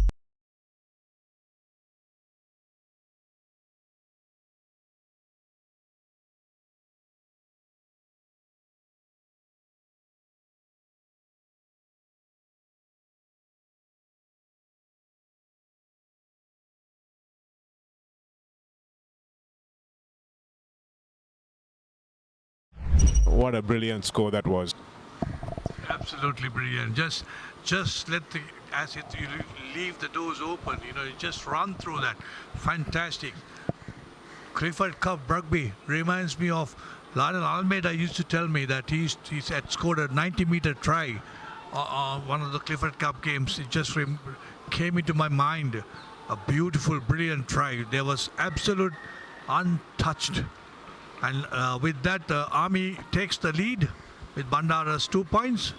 What a brilliant score that was. Absolutely brilliant. Just let the, as it, you leave the doors open, you know, you just run through that. Fantastic. Clifford Cup rugby reminds me of Lionel Almeida used to tell me that he had scored a 90-meter try on one of the Clifford Cup games. It just came into my mind. A beautiful, brilliant try. There was absolute untouched. And with that, Army takes the lead with Bandara's 2 points.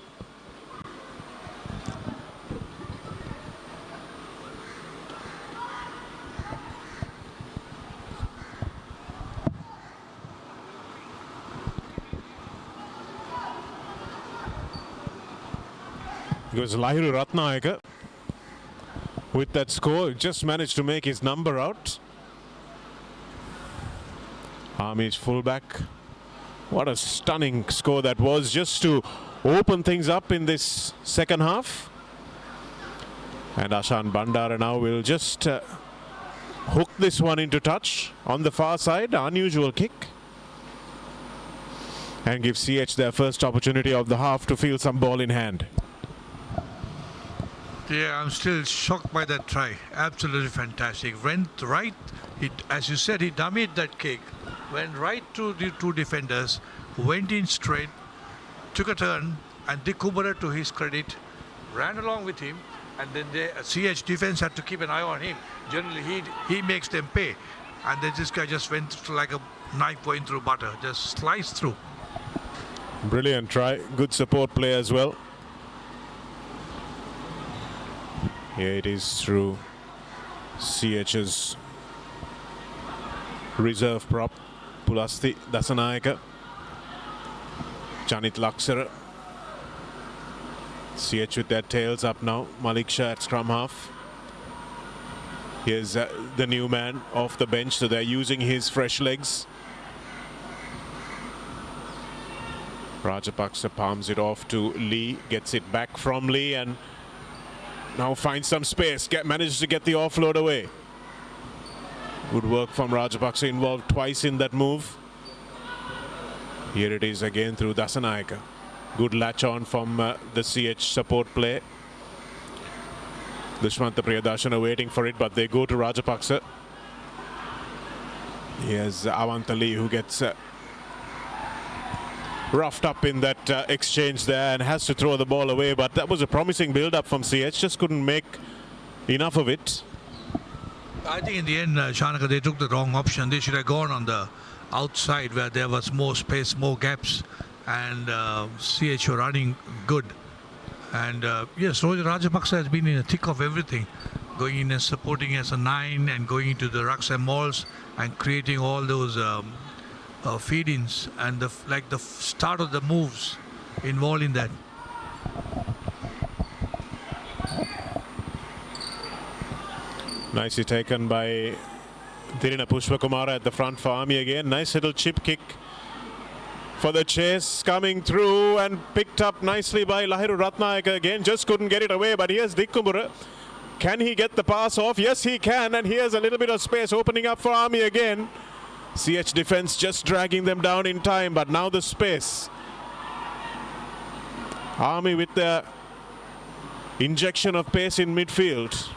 It was Lahiru Ratnayaka with that score, just managed to make his number out. Army's fullback. What a stunning score that was, just to open things up in this second half. And Ashan Bandara now will just hook this one into touch on the far side. Unusual kick. And give CH their first opportunity of the half to feel some ball in hand. Yeah, I'm still shocked by that try. Absolutely fantastic. Went right, as you said, he dummied that kick. Went right to the two defenders, went in straight, took a turn, and Dick Kubera, to his credit, ran along with him, and then the CH defense had to keep an eye on him. Generally, he makes them pay. And then this guy just went like a knife going through butter, just sliced through. Brilliant try. Good support play as well. Here it is through CH's reserve prop, Pulasti Dasanayaka, Janit Laksara. CH with their tails up now. Malik Shah at scrum half. Here's the new man off the bench, so they're using his fresh legs. Rajapaksa palms it off to Lee, gets it back from Lee, and now finds some space, manages to get the offload away. Good work from Rajapaksa, involved twice in that move. Here it is again through Dasanayaka. Good latch on from the CH support play. Dushmanta Priyadarshana waiting for it, but they go to Rajapaksa. Here's Avanta Lee, who gets roughed up in that exchange there and has to throw the ball away, but that was a promising build-up from CH, just couldn't make enough of it. I think in the end, Shanaka, they took the wrong option. They should have gone on the outside where there was more space, more gaps, and CH were running good. And yes, Roger Rajapaksa has been in the thick of everything, going in and supporting as a 9 and going into the rucks and mauls and creating all those feed-ins and the start of the moves involved in that. Nicely taken by Thirina Pushpakumara at the front for Army again. Nice little chip kick for the chase, coming through and picked up nicely by Lahiru Ratnayaka again. Just couldn't get it away, but here's Dikkumbura. Can he get the pass off? Yes, he can, and here's a little bit of space opening up for Army again. CH defense just dragging them down in time, but now the space. Army with the injection of pace in midfield.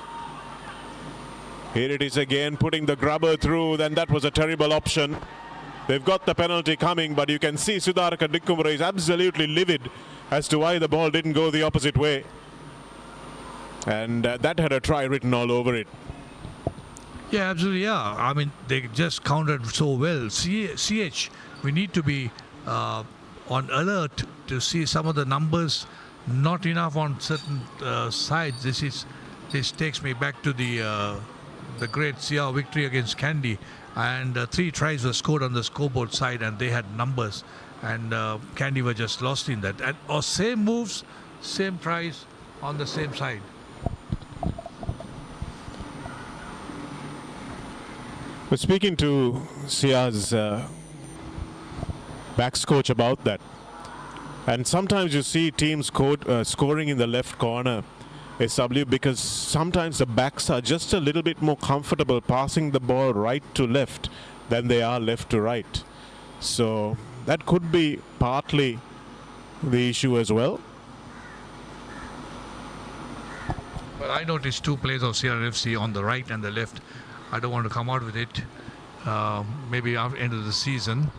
Here it is again, putting the grubber through, then that was a terrible option. They've got the penalty coming, but you can see Sudaraka Dikkumbura is absolutely livid as to why the ball didn't go the opposite way. And that had a try written all over it. Yeah, absolutely, yeah. I mean, they just countered so well. CH, we need to be on alert to see some of the numbers not enough on certain sides. This takes me back to the great CR victory against Kandy, and 3 tries were scored on the scoreboard side, and they had numbers, and Kandy were just lost in that. And same moves, same tries on the same side. We're speaking to CR's backs coach about that, and sometimes you see teams scoring in the left corner, SW, because sometimes the backs are just a little bit more comfortable passing the ball right to left than they are left to right. So that could be partly the issue as well. Well, I noticed 2 players of CH&FC on the right and the left. I don't want to come out with it, maybe at the end of the season,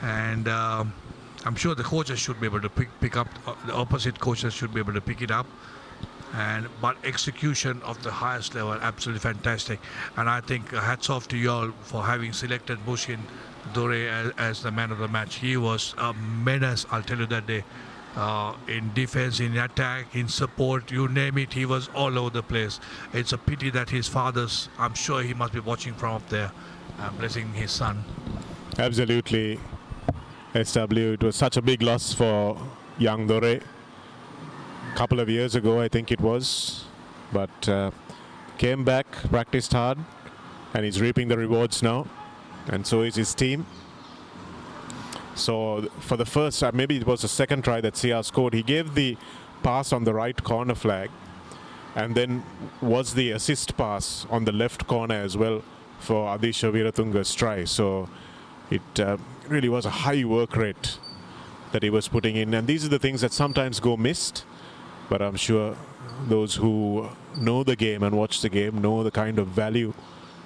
and I'm sure the coaches should be able to pick up, the opposite coaches should be able to pick it up. But execution of the highest level, absolutely fantastic. And I think hats off to you all for having selected Bushin Dore as the man of the match. He was a menace, I'll tell you that day. In defense, in attack, in support, you name it, he was all over the place. It's a pity that his father's, I'm sure he must be watching from up there, blessing his son. Absolutely, SW. It was such a big loss for young Dore. Couple of years ago, I think it was, but came back, practiced hard, and he's reaping the rewards now, and so is his team. So for the first, maybe it was the second try that CR scored, he gave the pass on the right corner flag, and then was the assist pass on the left corner as well for Adisha Viratunga's try. So it really was a high work rate that he was putting in, and these are the things that sometimes go missed. But I'm sure those who know the game and watch the game know the kind of value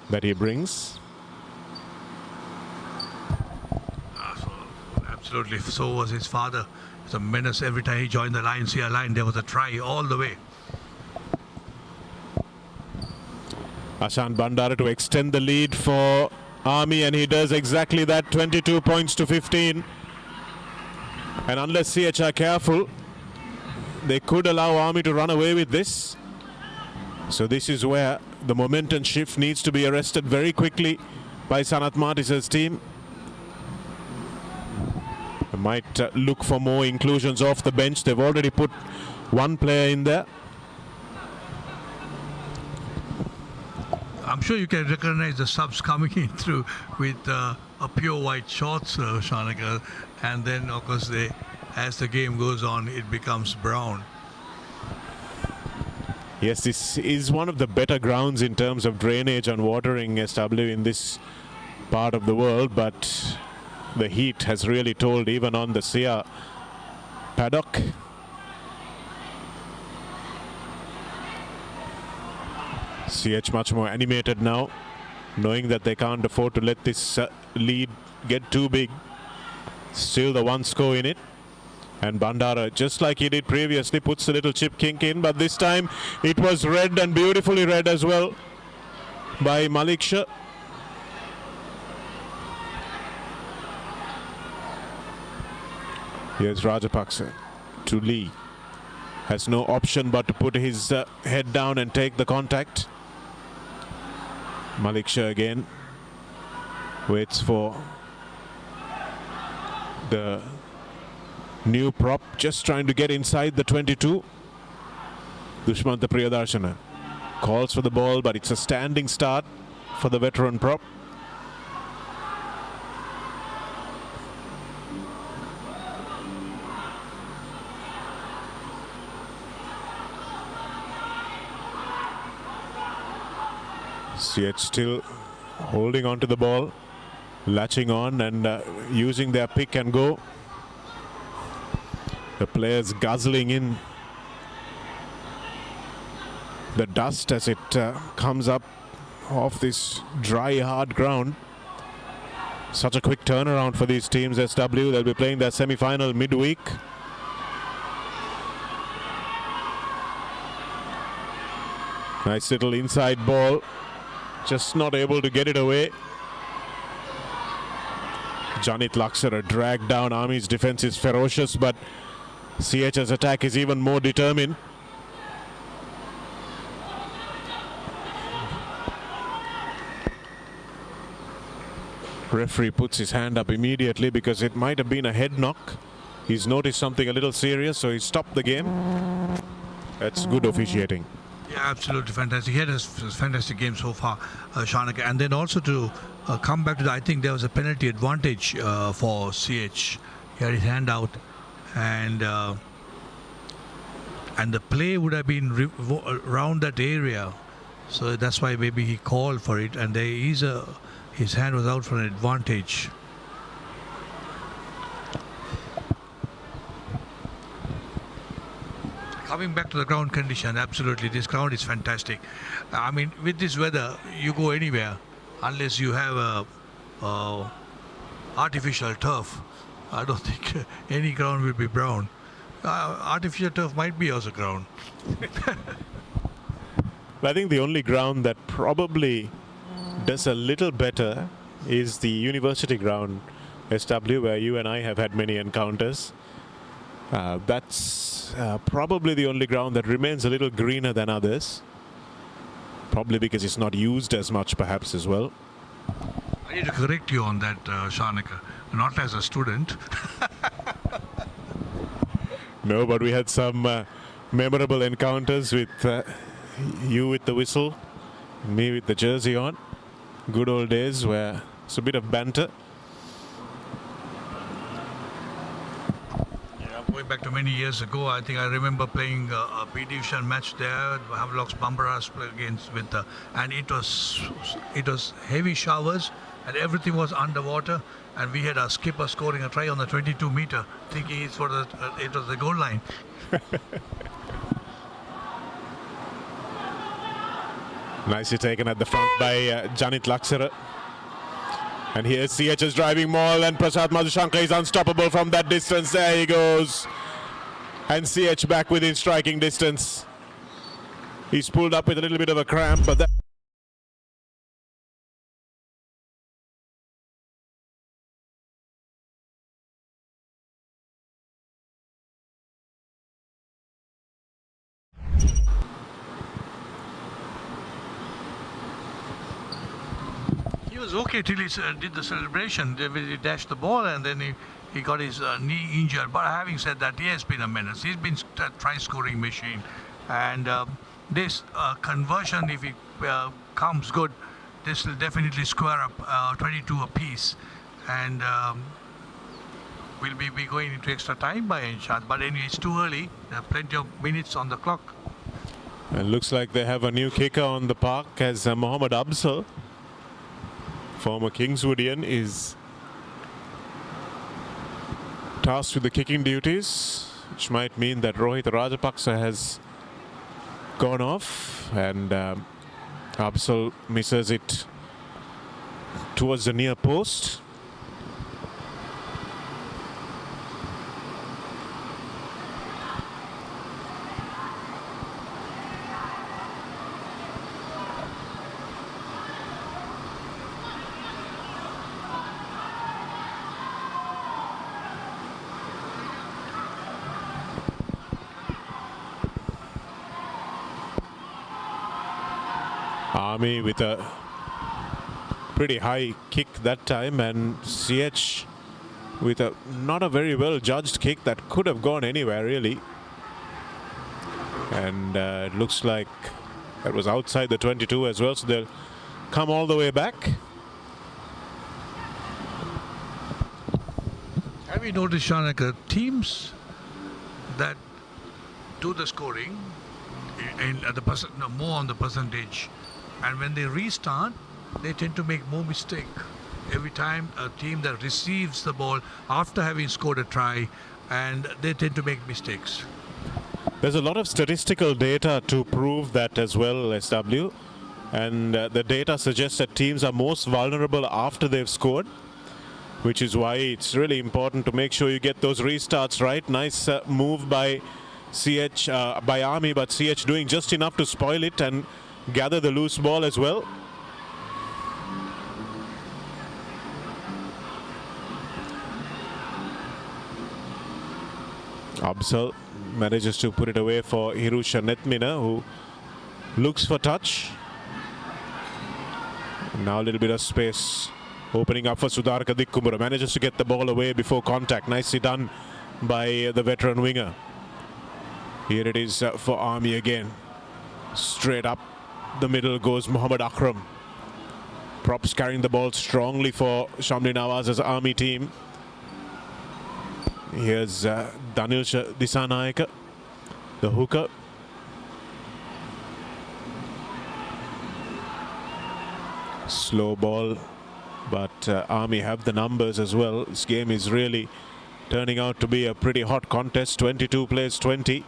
that he brings. Absolutely, so was his father. It's a menace every time he joined the line, CR line, there was a try all the way. Ashan Bandara to extend the lead for Army, and he does exactly that, 22 points to 15. And unless CH are careful, they could allow Army to run away with this. So this is where the momentum shift needs to be arrested very quickly by Sanat Martis' team. They might look for more inclusions off the bench. They've already put 1 player in there. I'm sure you can recognize the subs coming in through with a pure white shorts, Shanaka, and then of course as the game goes on, it becomes brown. Yes, this is one of the better grounds in terms of drainage and watering, SW, in this part of the world, but the heat has really told even on the CR paddock. CH much more animated now, knowing that they can't afford to let this lead get too big. Still the 1 score in it. And Bandara, just like he did previously, puts a little chip kink in, but this time it was read, and beautifully read as well, by Malik Shah. Here's Rajapaksa to Lee. Has no option but to put his head down and take the contact. Malik Shah again waits for the new prop, just trying to get inside the 22. Dushmanta Priyadarshana. calls for the ball, but it's a standing start for the veteran prop. CH still holding on to the ball, latching on and using their pick and go. The players guzzling in the dust as it comes up off this dry, hard ground. Such a quick turnaround for these teams. SW, they'll be playing their semi-final midweek. Nice little inside ball. Just not able to get it away. Janit Laksara dragged down. Army's defense is ferocious, but CH's attack is even more determined. Referee puts his hand up immediately because it might have been a head knock. He's noticed something a little serious, so he stopped the game. That's good officiating. Yeah, absolutely fantastic. He had a fantastic game so far, Shanaka. And then also to come back to the, I think there was a penalty advantage for CH. He had his hand out, and the play would have been around that area. So that's why maybe he called for it, and there is his hand was out for an advantage. Coming back to the ground condition, absolutely, this ground is fantastic. I mean, with this weather, you go anywhere, unless you have a artificial turf. I don't think any ground will be brown. Artificial turf might be also ground. I think the only ground that probably does a little better is the university ground, SW, where you and I have had many encounters. That's probably the only ground that remains a little greener than others. Probably because it's not used as much, perhaps, as well. I need to correct you on that, Shanaka. Not as a student. No, but we had some memorable encounters with you with the whistle, me with the jersey on. Good old days where it's a bit of banter. Going back to many years ago, I think I remember playing a B division match there. Havelock's Bambaras played against with, and it was heavy showers and everything was underwater. And we had our skipper scoring a try on the 22-meter, thinking it was the goal line. Nicely taken at the front by Janit Laksara. And here's CH's driving maul, and Prasad Madhushankar is unstoppable from that distance. There he goes. And CH back within striking distance. He's pulled up with a little bit of a cramp, but that... He was okay till he did the celebration. He dashed the ball and then he got his knee injured. But having said that, he has been a menace. He's been a try-scoring machine. And this conversion, if it comes good, this will definitely square up 22 apiece. And we'll be going into extra time by any chance. But anyway, it's too early. There are plenty of minutes on the clock. And looks like they have a new kicker on the park as Mohammad Absal, former Kingswoodian, is tasked with the kicking duties, which might mean that Rohit Rajapaksa has gone off, and Absal misses it towards the near post. Army with a pretty high kick that time, and CH with a not a very well judged kick that could have gone anywhere really. And it looks like That was outside the 22 as well, so they'll come all the way back. Have you noticed, Shanaka, teams that do the scoring at the more on the percentage, and when they restart, they tend to make more mistake. Every time a team that receives the ball after having scored a try, and they tend to make mistakes. There's a lot of statistical data to prove that as well, SW, and the data suggests that teams are most vulnerable after they've scored, which is why it's really important to make sure you get those restarts right. Nice move by CH, by Army, but CH doing just enough to spoil it and gather the loose ball as well. Absal manages to put it away for Hirusha Netmina, who looks for touch. Now a little bit of space opening up for Sudarka Dikkumura. Manages to get the ball away before contact. Nicely done by the veteran winger. Here it is for Army again. Straight up the middle goes Muhammad Akram. Props carrying the ball strongly for Shamli Nawaz's Army team. Here's Danil Disanayaka, the hooker. Slow ball, but Army have the numbers as well. This game is really turning out to be a pretty hot contest. 22 plays 20.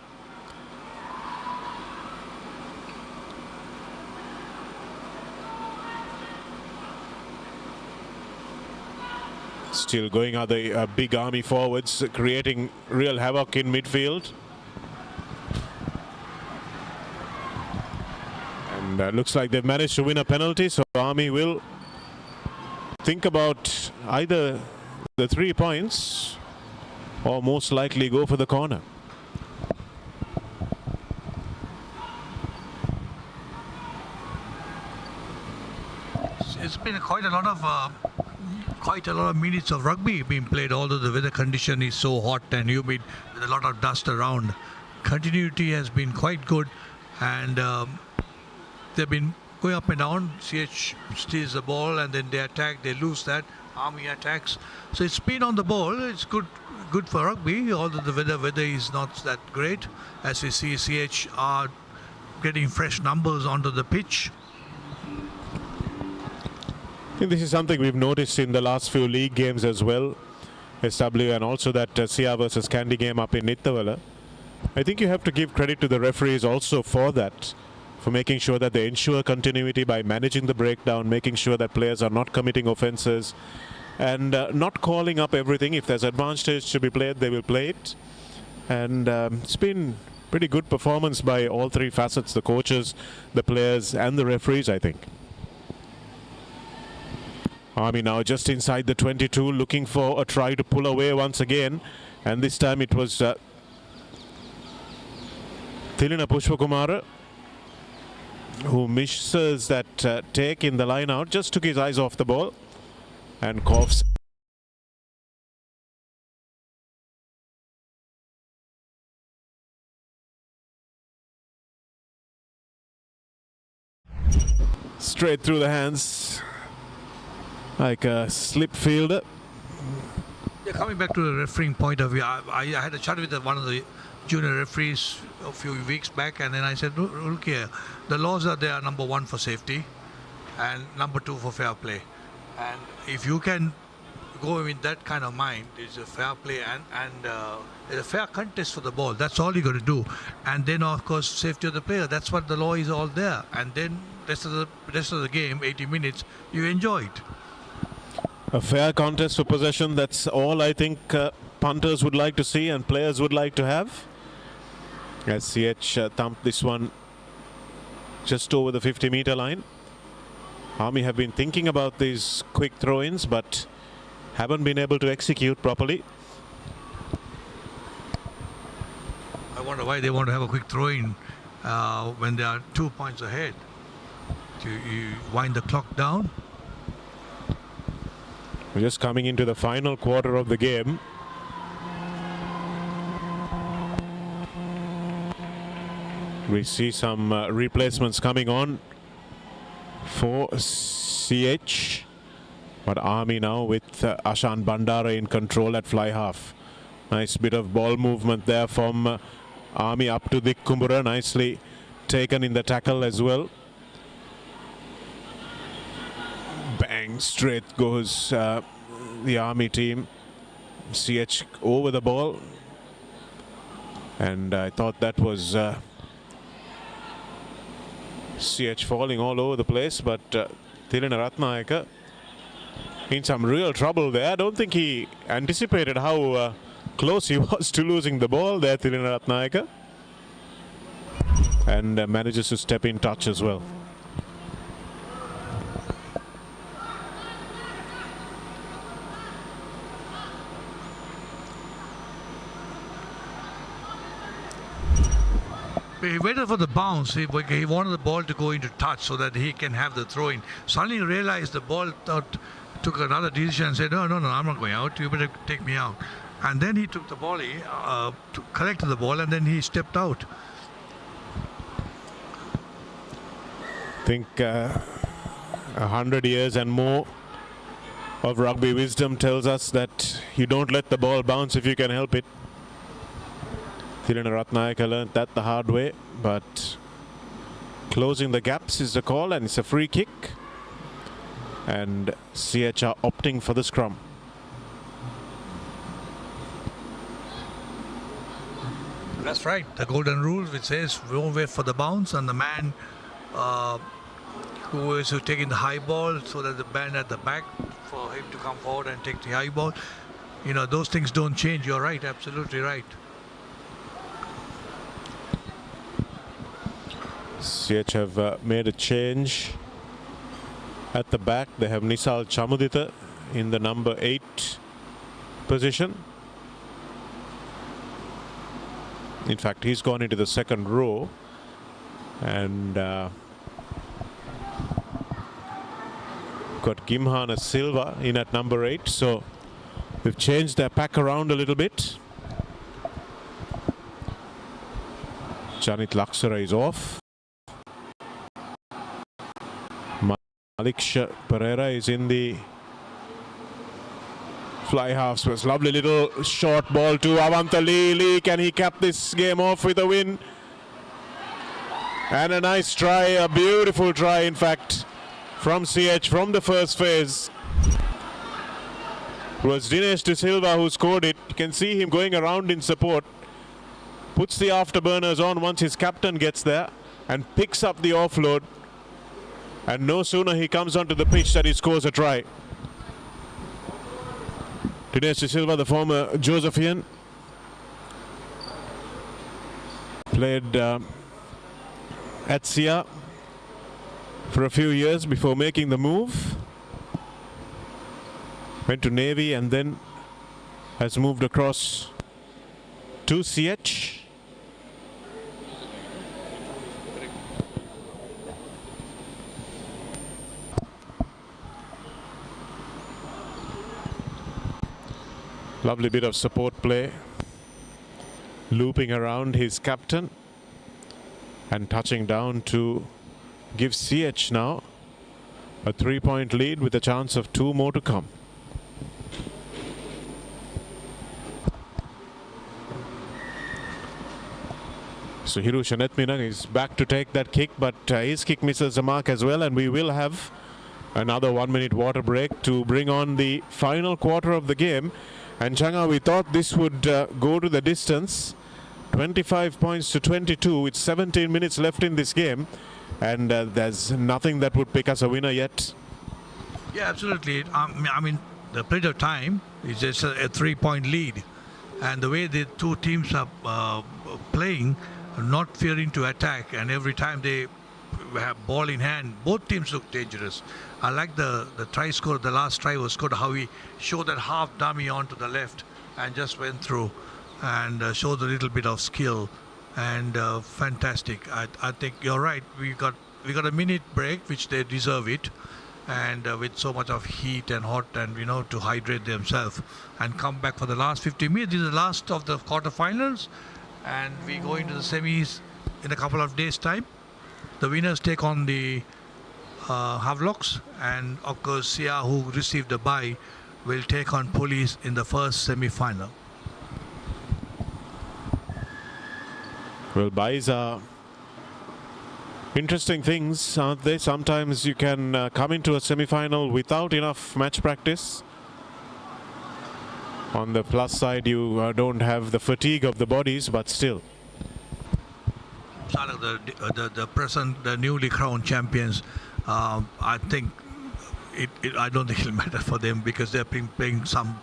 Still going are the big Army forwards, creating real havoc in midfield. And looks like they've managed to win a penalty, so Army will think about either the 3 points or most likely go for the corner. It's been quite a lot of minutes of rugby being played, although the weather condition is so hot and humid with a lot of dust around. Continuity has been quite good, and they've been going up and down. CH steals the ball and then they attack, they lose that. Army attacks. So it's been on the ball. It's good for rugby, although the weather is not that great. As we see, CH are getting fresh numbers onto the pitch. I think this is something we've noticed in the last few league games as well, SW, and also that Sia versus Kandy game up in Nittawala. I think you have to give credit to the referees also for that, for making sure that they ensure continuity by managing the breakdown, making sure that players are not committing offences, and not calling up everything. If there's advantage to be played, they will play it. And it's been pretty good performance by all three facets, the coaches, the players and the referees, I think. Army now just inside the 22, looking for a try to pull away once again, and this time it was Thilina Pushpakumara who misses that take in the line out, just took his eyes off the ball and coughs. Straight through the hands, like a slip fielder. Yeah, coming back to the refereeing point of view, I had a chat with one of the junior referees a few weeks back, and then I said, look here, the laws are there, number one for safety and number two for fair play. And if you can go in that kind of mind, it's a fair play and it's a fair contest for the ball. That's all you got to do. And then, of course, safety of the player. That's what the law is all there. And then rest of the game, 80 minutes, you enjoy it. A fair contest for possession, that's all I think punters would like to see and players would like to have. As CH thumped this one just over the 50-meter line. Army have been thinking about these quick throw-ins but haven't been able to execute properly. I wonder why they want to have a quick throw-in when they are 2 points ahead. You wind the clock down. We're just coming into the final quarter of the game. We see some replacements coming on for CH. But Army now with Ashan Bandara in control at fly half. Nice bit of ball movement there from Army up to Dik Kumbura. Nicely taken in the tackle as well. Bang, straight goes the Army team. CH over the ball. And I thought that was CH falling all over the place. But Thilina Ratnayaka in some real trouble there. I don't think he anticipated how close he was to losing the ball there, Thilina Ratnayaka. And manages to step in touch as well. He waited for the bounce. He wanted the ball to go into touch so that he can have the throw-in. Suddenly realized the ball took another decision and said, no, I'm not going out. You better take me out. And then he took the ball, collected the ball, and then he stepped out. I think 100 years and more of rugby wisdom tells us that you don't let the ball bounce if you can help it. Thilina Ratnayaka learned that the hard way, but closing the gaps is the call, and it's a free kick. And CH are opting for the scrum. That's right. The golden rule which says don't wait for the bounce, and the man who is taking the high ball, so that the man at the back for him to come forward and take the high ball. You know, those things don't change. You're right, absolutely right. CH have made a change at the back. They have Nisal Chamudita in the number 8 position. In fact, he's gone into the second row, and got Gimhana Silva in at number 8. So they've changed their pack around a little bit. Janit Laksara is off. Maliksha Pereira is in the fly half space. Lovely little short ball to Avanta Lee. Can he cap this game off with a win? And a nice try, a beautiful try in fact, from CH from the first phase. It was Dinesh De Silva who scored it. You can see him going around in support. Puts the afterburners on once his captain gets there and picks up the offload. And no sooner he comes onto the pitch that he scores a try. Dinesh De Silva, the former Josephian, played at Sia for a few years before making the move. Went to Navy and then has moved across to CH. Lovely bit of support play, looping around his captain and touching down to give CH now a 3-point lead with a chance of 2 more to come. So Hiru Shanetminang is back to take that kick, but his kick misses the mark as well, and we will have another 1-minute water break to bring on the final quarter of the game. And Changa, we thought this would go to the distance. 25 points to 22 with 17 minutes left in this game, and there's nothing that would pick us a winner yet. Yeah, absolutely. I mean, the period of time is just a 3-point lead, and the way the two teams are playing, not fearing to attack, and every time they have ball in hand, both teams look dangerous. I like the try score. The last try was scored, how he showed that half dummy onto the left and just went through and showed a little bit of skill, and fantastic. I think you're right. We got a minute break, which they deserve it, and with so much of heat and hot, and to hydrate themselves and come back for the last 50 minutes. This is the last of the quarterfinals, and we go into the semis in a couple of days' time. The winners take on the Havelocks, and of course Sia, who received the bye, will take on Police in the first semi-final. Well, byes are interesting things, aren't they? Sometimes you can come into a semi-final without enough match practice. On the plus side, you don't have the fatigue of the bodies, but still. The newly crowned champions, I think I don't think it'll matter for them because they've been playing some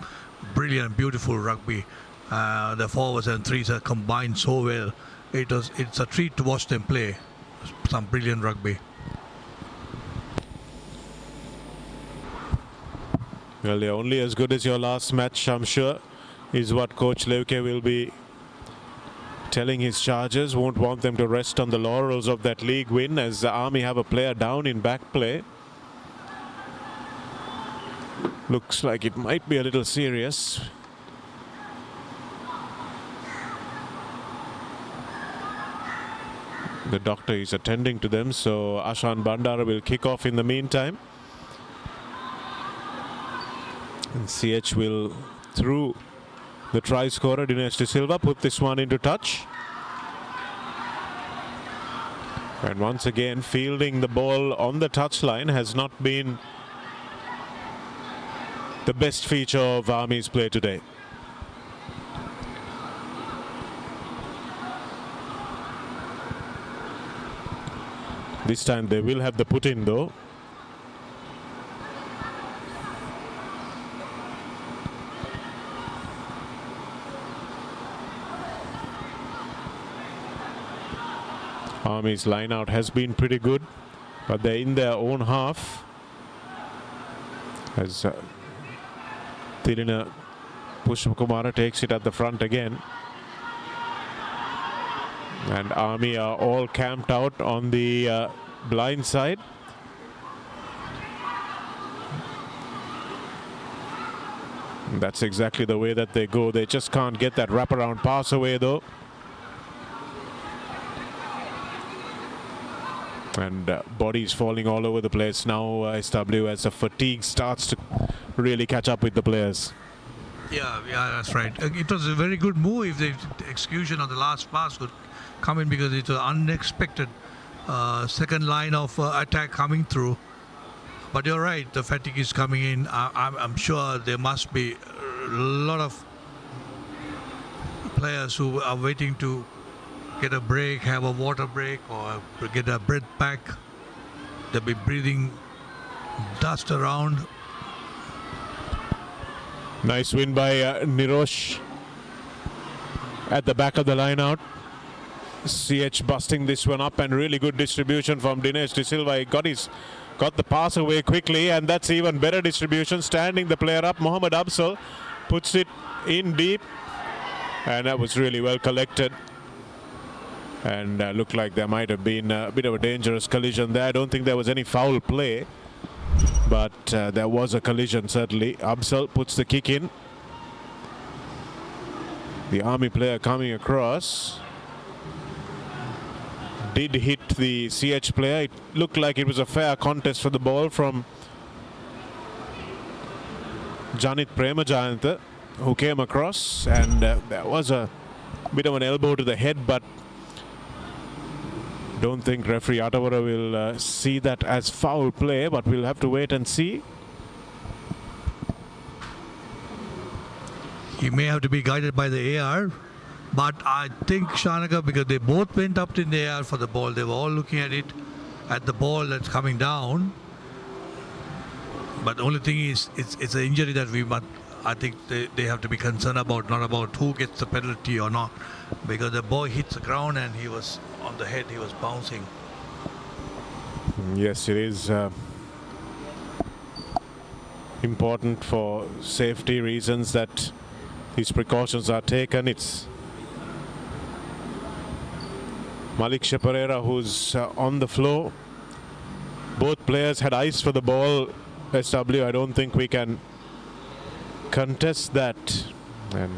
brilliant, beautiful rugby. The forwards and threes are combined so well. It's a treat to watch them play some brilliant rugby. Well, they're only as good as your last match, I'm sure, is what Coach Leuke will be telling his chargers. Won't want them to rest on the laurels of that league win, as the Army have a player down in back play. Looks like it might be a little serious. The doctor is attending to them, so Ashan Bandara will kick off in the meantime. And CH will, through the try scorer Dinesh De Silva, put this one into touch. And once again, fielding the ball on the touchline has not been the best feature of Army's play today. This time they will have the put in though. Army's line out has been pretty good, but they're in their own half. As Tirina Pushpakumara takes it at the front again. And Army are all camped out on the blind side. And that's exactly the way that they go. They just can't get that wraparound pass away though. And bodies falling all over the place now, SW, as the fatigue starts to really catch up with the players. Yeah, that's right. It was a very good move if the execution of the last pass could come in, because it's an unexpected second line of attack coming through. But you're right, the fatigue is coming in. I'm sure there must be a lot of players who are waiting to get a break, have a water break, or get a breath back. They'll be breathing dust around. Nice win by Nirosh at the back of the line out. CH busting this one up, and really good distribution from Dinesh De Silva. He got the pass away quickly, and that's even better distribution, standing the player up. Mohammad Absal puts it in deep, and that was really well collected. And looked like there might have been a bit of a dangerous collision there. I don't think there was any foul play, but there was a collision certainly. Absal puts the kick in. The Army player coming across did hit the CH player. It looked like it was a fair contest for the ball from Janit Premajayantha, who came across, and there was a bit of an elbow to the head, but don't think referee Atawara will see that as foul play, but we'll have to wait and see. He may have to be guided by the AR, but I think Shanaka, because they both went up in the AR for the ball, they were all looking at it, at the ball that's coming down. But the only thing is, it's an injury that I think they have to be concerned about, not about who gets the penalty or not, because the ball hits the ground and he was on the head, he was bouncing. Yes, it is important for safety reasons that these precautions are taken. It's Malik Sheparera who's on the floor. Both players had eyes for the ball, SW. I don't think we can contest that. And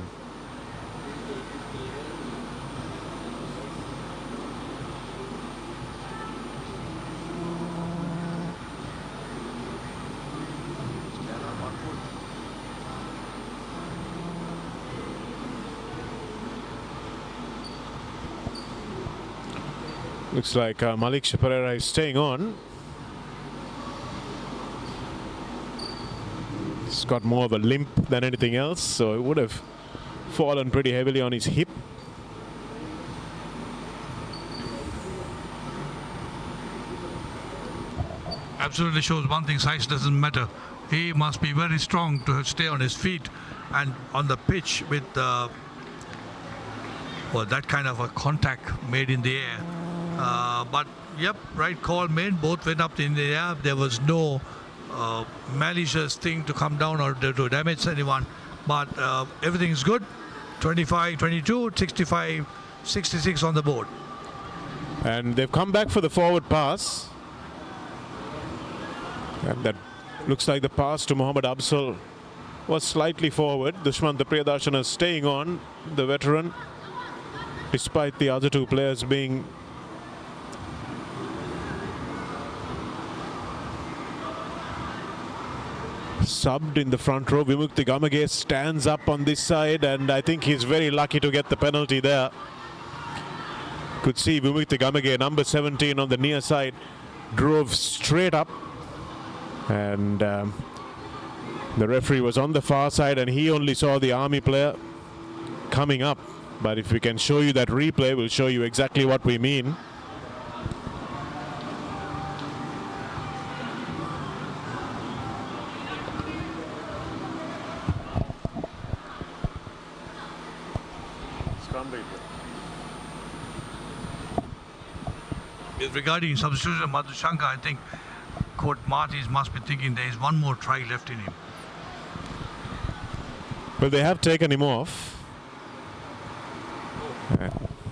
Looks like Malik Pereira is staying on. He's got more of a limp than anything else, so it would have fallen pretty heavily on his hip. Absolutely shows one thing, size doesn't matter. He must be very strong to stay on his feet and on the pitch with that kind of a contact made in the air. But yep, right call made. Both went up in the air. There was no malicious thing to come down or to damage anyone. But everything is good. 25-22, 65-66 on the board. And they've come back for the forward pass. And that looks like the pass to Mohammad Absul was slightly forward. Dushmantha Priyadarshana staying on, the veteran, despite the other two players being subbed in the front row. Vimukthi Gamage stands up on this side, and I think he's very lucky to get the penalty there. Could see Vimukthi Gamage, number 17 on the near side, drove straight up, and the referee was on the far side and he only saw the Army player coming up. But if we can show you that replay, we'll show you exactly what we mean. Regarding substitution of Madhushanka, I think Coach Martins must be thinking there is one more try left in him. Well, they have taken him off.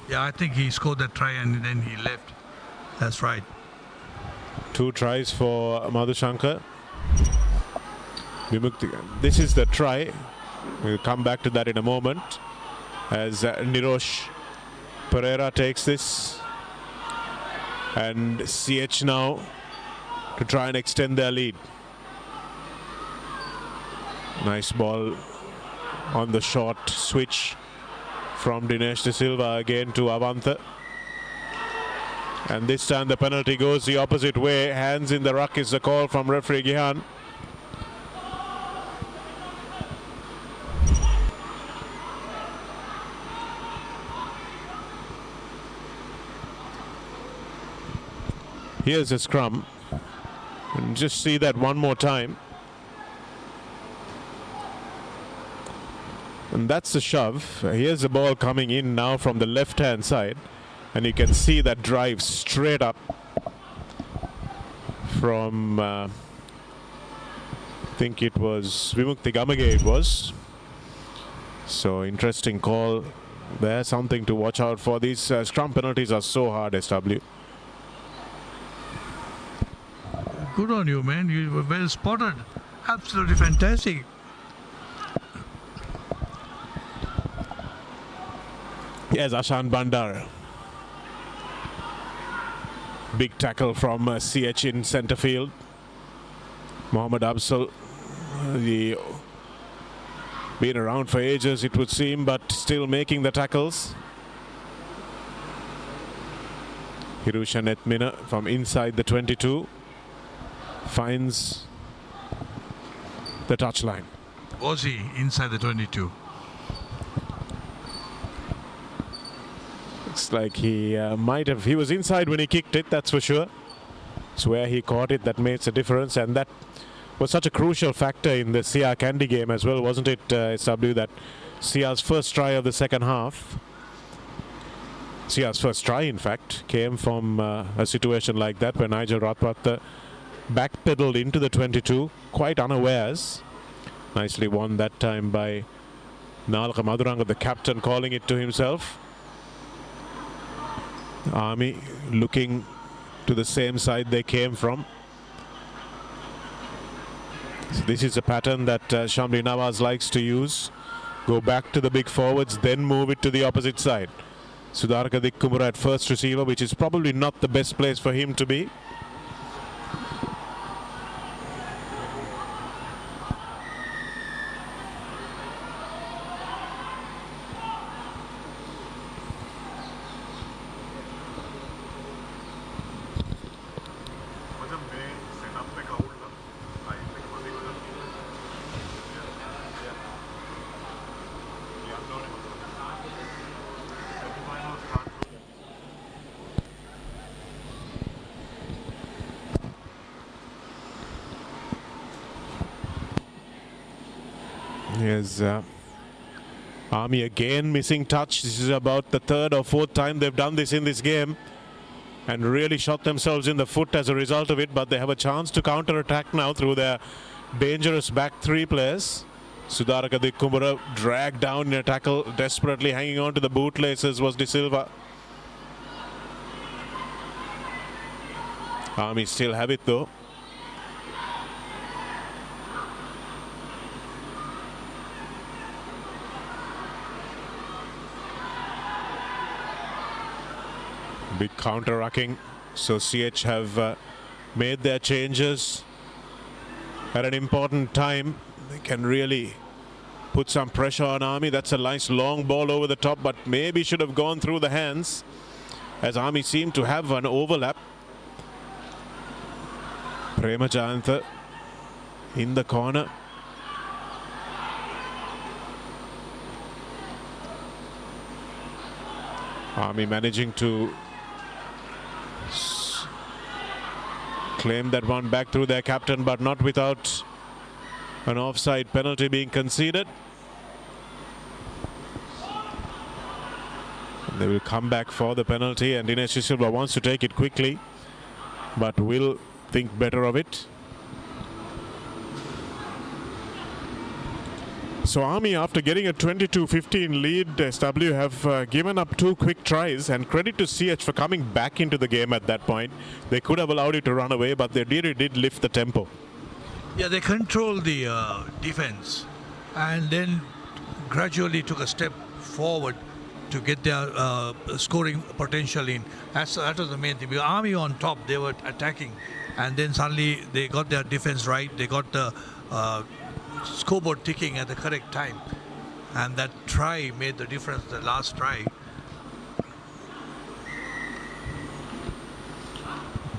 Yeah, I think he scored that try and then he left. That's right. 2 tries for Madhushanka. This is the try. We'll come back to that in a moment as Nirosh Pereira takes this. And CH now to try and extend their lead. Nice ball on the short switch from Dinesh De Silva again to Avantha. And this time the penalty goes the opposite way. Hands in the ruck is the call from referee Gihan. Here's a scrum. And just see that one more time. And that's the shove. Here's the ball coming in now from the left-hand side. And you can see that drive straight up from, I think it was Vimukthi Gamage it was. So interesting call there. Something to watch out for. These scrum penalties are so hard, SW. Good on you, man. You were well spotted. Absolutely fantastic. Yes, Ashan Bandar. Big tackle from CH in centre field. Mohammad Absul, been around for ages it would seem, but still making the tackles. Hirusha Netmina from inside the 22 finds the touchline. Was he inside the 22? Looks like he might have. He was inside when he kicked it, that's for sure. It's where he caught it that makes a difference, and that was such a crucial factor in the CR Kandy game as well, wasn't it, SW, that CR's first try of the second half, CR's first try in fact, came from a situation like that where Nigel Ratwatta backpedaled into the 22 quite unawares. Nicely won that time by Nalaka Maduranga, the captain, calling it to himself. Army looking to the same side they came from. So this is a pattern that Shamli Nawaz likes to use. Go back to the big forwards, then move it to the opposite side. Sudarka Dikkumura at first receiver, which is probably not the best place for him to be. Here's Army again missing touch. This is about the third or fourth time they've done this in this game and really shot themselves in the foot as a result of it, but they have a chance to counter-attack now through their dangerous back three players. Sudaraka Dikkumbura dragged down in a tackle, desperately hanging on to the bootlaces was De Silva. Army still have it though. Big counter-rucking, so CH have made their changes at an important time. They can really put some pressure on Army. That's a nice long ball over the top, but maybe should have gone through the hands, as Army seemed to have an overlap. Prema Jayantha in the corner. Army managing to claim that one back through their captain, but not without an offside penalty being conceded. They will come back for the penalty, and Dinesh De Silva wants to take it quickly, but will think better of it. So Army, after getting a 22-15 lead, SW have given up 2 quick tries, and credit to CH for coming back into the game at that point. They could have allowed it to run away, but they really did lift the tempo. Yeah, they controlled the defense and then gradually took a step forward to get their scoring potential in. That was the main thing. Because Army on top, they were attacking, and then suddenly they got their defense right. They got the scoreboard ticking at the correct time, and that try made the difference, the last try.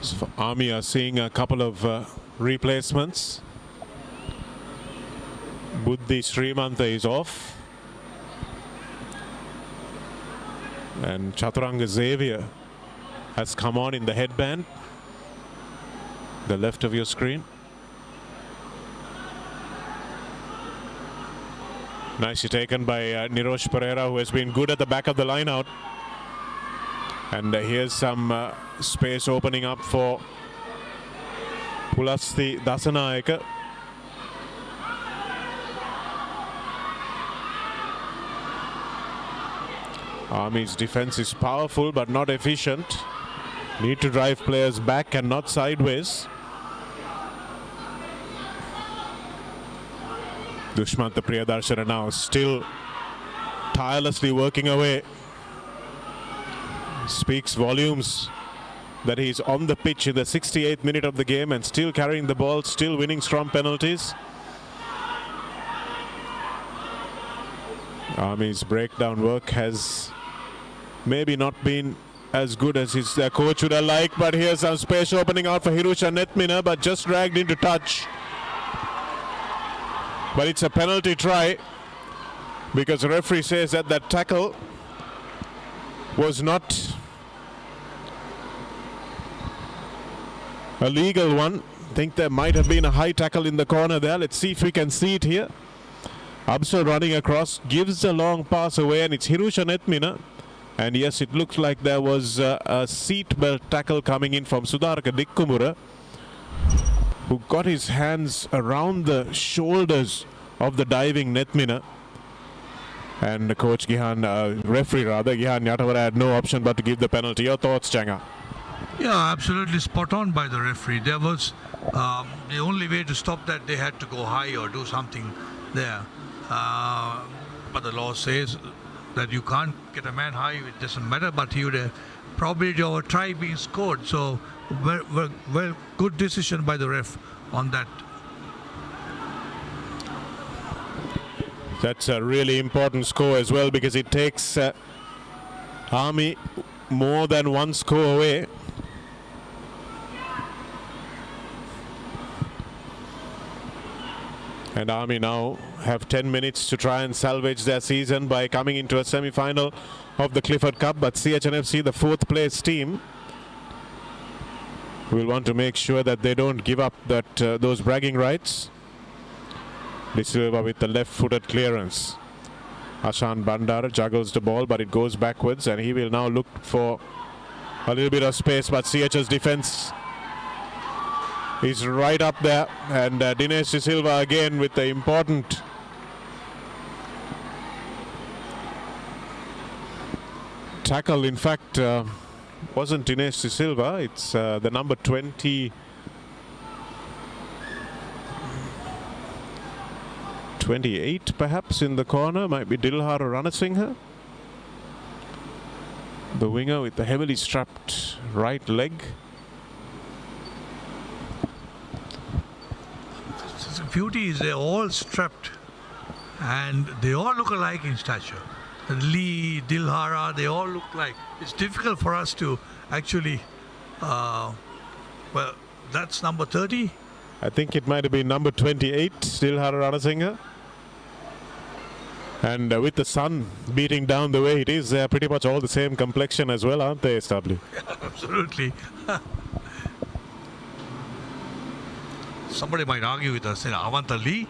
So Army are seeing a couple of replacements. Buddhi Srimantha is off, and Chaturanga Xavier has come on in the headband, the left of your screen. Nicely taken by Nirosh Pereira, who has been good at the back of the line out. And here's some space opening up for Pulasthi Dasanayaka. Army's defense is powerful but not efficient. Need to drive players back and not sideways. Dushmantha Priyadarshana now still tirelessly working away. Speaks volumes that he's on the pitch in the 68th minute of the game and still carrying the ball, still winning strong penalties. Army's breakdown work has maybe not been as good as his coach would have liked, but here's some space opening out for Hirusha Netmina, but just dragged into touch. But it's a penalty try because the referee says that that tackle was not a legal one. I think there might have been a high tackle in the corner there. Let's see if we can see it here. Absal running across, gives a long pass away, and it's Hirusha Netmina. And yes, it looks like there was a seatbelt tackle coming in from Sudaraka Dikkumbura, who got his hands around the shoulders of the diving Netmina. And the coach referee Gihan Yatawara had no option but to give the penalty. Your thoughts, Changa? Yeah, absolutely spot on by the referee. There was the only way to stop that, they had to go high or do something there. But the law says that you can't get a man high, it doesn't matter, but he would have probably our try being scored. So well, good decision by the ref on that. That's a really important score as well, because it takes Army more than one score away. And Army now have 10 minutes to try and salvage their season by coming into a semi-final of the Clifford Cup. But CH&FC, the 4th place team, will want to make sure that they don't give up those bragging rights. De Silva with the left-footed clearance. Ashan Bandara juggles the ball, but it goes backwards, and he will now look for a little bit of space, but CH's defense is right up there, and Dinesh De Silva again with the important tackle. In fact, wasn't Dinesh De Silva, it's the number 28 perhaps in the corner, might be Dilhar Ranasinghe, the winger with the heavily strapped right leg. The beauty is they're all strapped and they all look alike in stature. Lee, Dilhara, they all look like. It's difficult for us to actually, well, that's number 30. I think it might have been number 28, Dilhara Ranasinghe. And with the sun beating down the way it is, they're pretty much all the same complexion as well, aren't they, SW? Absolutely. Somebody might argue with us, Avanta Lee.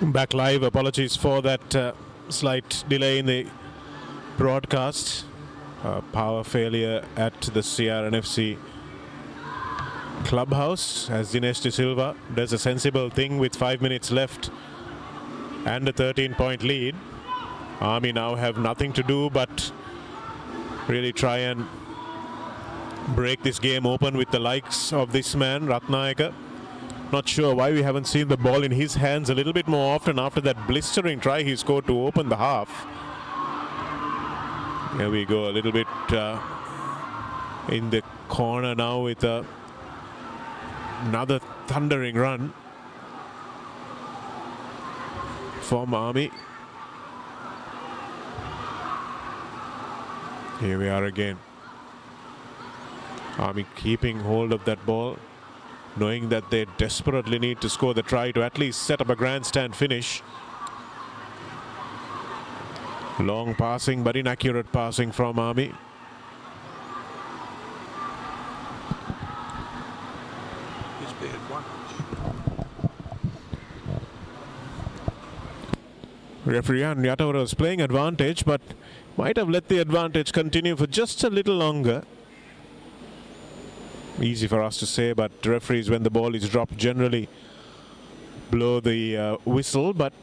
Back live. Apologies for that slight delay in the broadcast. Power failure at the CH&FC clubhouse as Dinesh De Silva does a sensible thing with 5 minutes left and a 13-point lead. Army now have nothing to do but really try and break this game open with the likes of this man, Ratnayaka. Not sure why we haven't seen the ball in his hands a little bit more often after that blistering try he scored to open the half. Here we go, a little bit in the corner now with another thundering run from Army. Here we are again. Army keeping hold of that ball, knowing that they desperately need to score the try to at least set up a grandstand finish. Long passing but inaccurate passing from Army. Referee and Yatavara was playing advantage, but might have let the advantage continue for just a little longer. Easy for us to say, but referees, when the ball is dropped, generally blow the whistle, but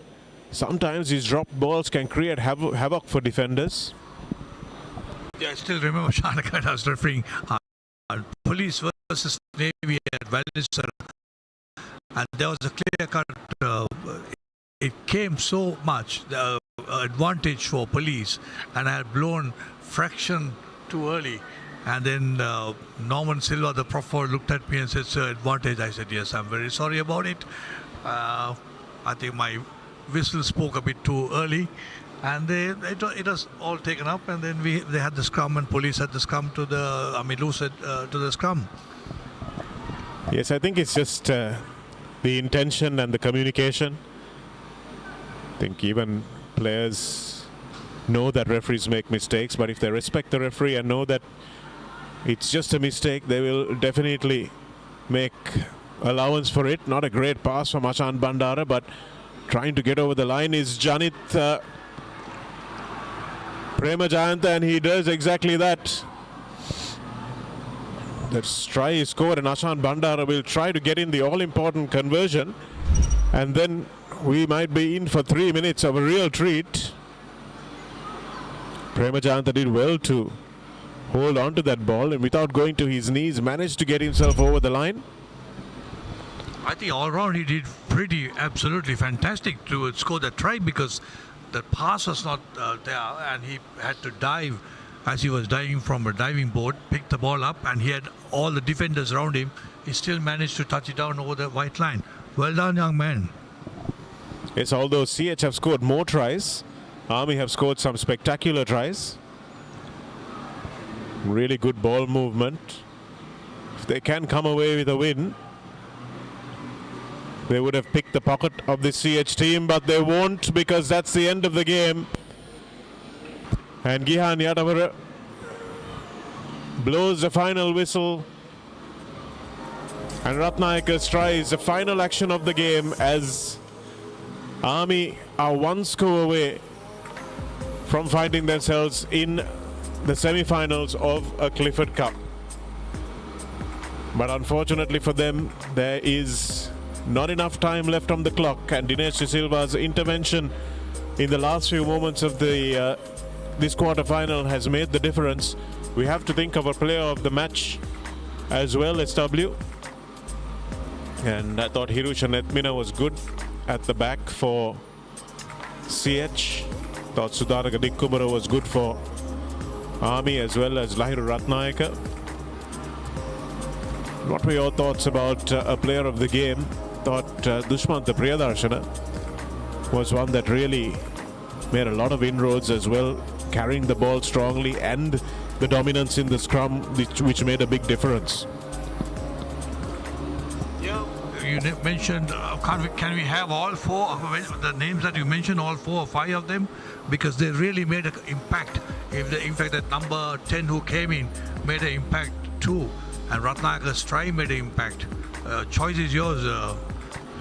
sometimes these dropped balls can create havoc for defenders. Yeah, I still remember Shanaka was refereeing Police versus Navy at Valisara, and there was a clear cut. It came so much the advantage for Police, and I had blown fraction too early. And then Norman Silva, the prof, looked at me and said, "Sir, advantage." I said, "Yes, I'm very sorry about it. I think my whistle spoke a bit too early." And it was all taken up, and then they had the scrum, and Police had the scrum to the, loose it to the scrum. Yes, I think it's just the intention and the communication. I think even players know that referees make mistakes, but if they respect the referee and know that it's just a mistake, they will definitely make allowance for it. Not a great pass from Achan Bandara, but trying to get over the line is Janit Prema Jayanta, and he does exactly that. The try is scored, and Achan Bandara will try to get in the all-important conversion, and then we might be in for 3 minutes of a real treat. Prema Jayanta did well to hold on to that ball, and without going to his knees managed to get himself over the line. I think all round he did pretty absolutely fantastic to score that try, because the pass was not there, and he had to dive as he was diving from a diving board, pick the ball up, and he had all the defenders around him. He still managed to touch it down over the white line. Well done, young man. Yes, although CH have scored more tries, Army have scored some spectacular tries. Really good ball movement. If they can come away with a win, they would have picked the pocket of the CH team, but they won't, because that's the end of the game. And Gihan Yadavara blows the final whistle, and Ratnayaka tries the final action of the game as Army are one score away from finding themselves in the semi-finals of a Clifford Cup. But unfortunately for them, there is not enough time left on the clock, and Dinesh De Silva's intervention in the last few moments of the this quarter-final has made the difference. We have to think of a player of the match as well, SW. And I thought Hirusha Netmina was good at the back for CH. Thought Sudaraka Dikkumara was good for Army, as well as Lahiru Ratnayaka. What were your thoughts about a player of the game? Thought Dushmanta Priyadarshana was one that really made a lot of inroads as well, carrying the ball strongly, and the dominance in the scrum, which made a big difference. Yeah, you mentioned, can we have all four of the names that you mentioned, all 4 or 5 of them? Because they really made an impact. In fact, that number 10 who came in made an impact too, and Ratnayaka's try made an impact. Choice is yours,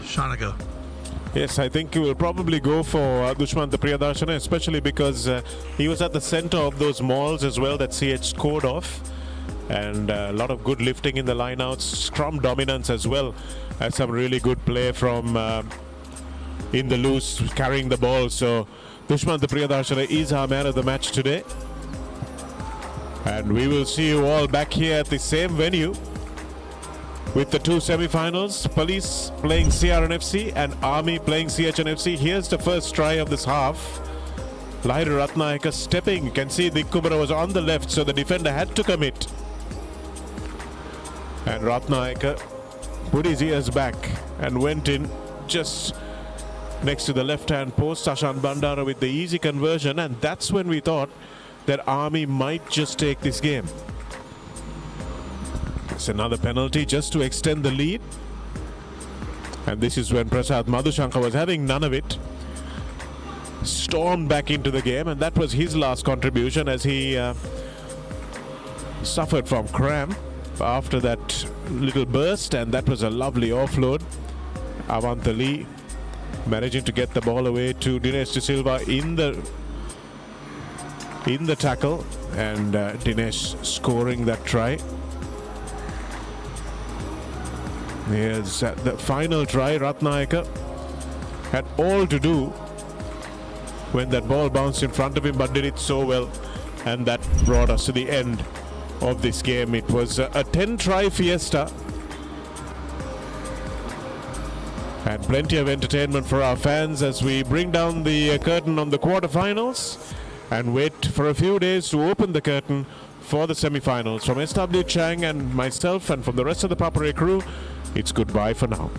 Shanaka. Yes, I think he will probably go for Dushman the Priyadarshana, especially because he was at the center of those mauls as well that CH scored off. And a lot of good lifting in the lineouts, scrum dominance as well as some really good play from in the loose, carrying the ball. So Dushman the Priyadarshana is our man of the match today. And we will see you all back here at the same venue with the two semi-finals, Police playing CR&FC and Army playing CH&FC. Here's the first try of this half. Lahiri Ratnayaka stepping. You can see Dikkubara was on the left, so the defender had to commit. And Ratnayaka put his ears back and went in just next to the left-hand post. Sashan Bandara with the easy conversion, and that's when we thought that Army might just take this game. It's another penalty just to extend the lead. And this is when Prasad Madhushankar was having none of it. Stormed back into the game, and that was his last contribution as he suffered from cramp after that little burst, and that was a lovely offload. Avantha Lee managing to get the ball away to Dinesh De Silva in the tackle, and Dinesh scoring that try. Here's the final try. Ratnayaka had all to do when that ball bounced in front of him, but did it so well, and that brought us to the end of this game. It was a 10-try fiesta and plenty of entertainment for our fans as we bring down the curtain on the quarterfinals and wait for a few days to open the curtain for the semi-finals. From SW Chang and myself and from the rest of the Papare crew, it's goodbye for now.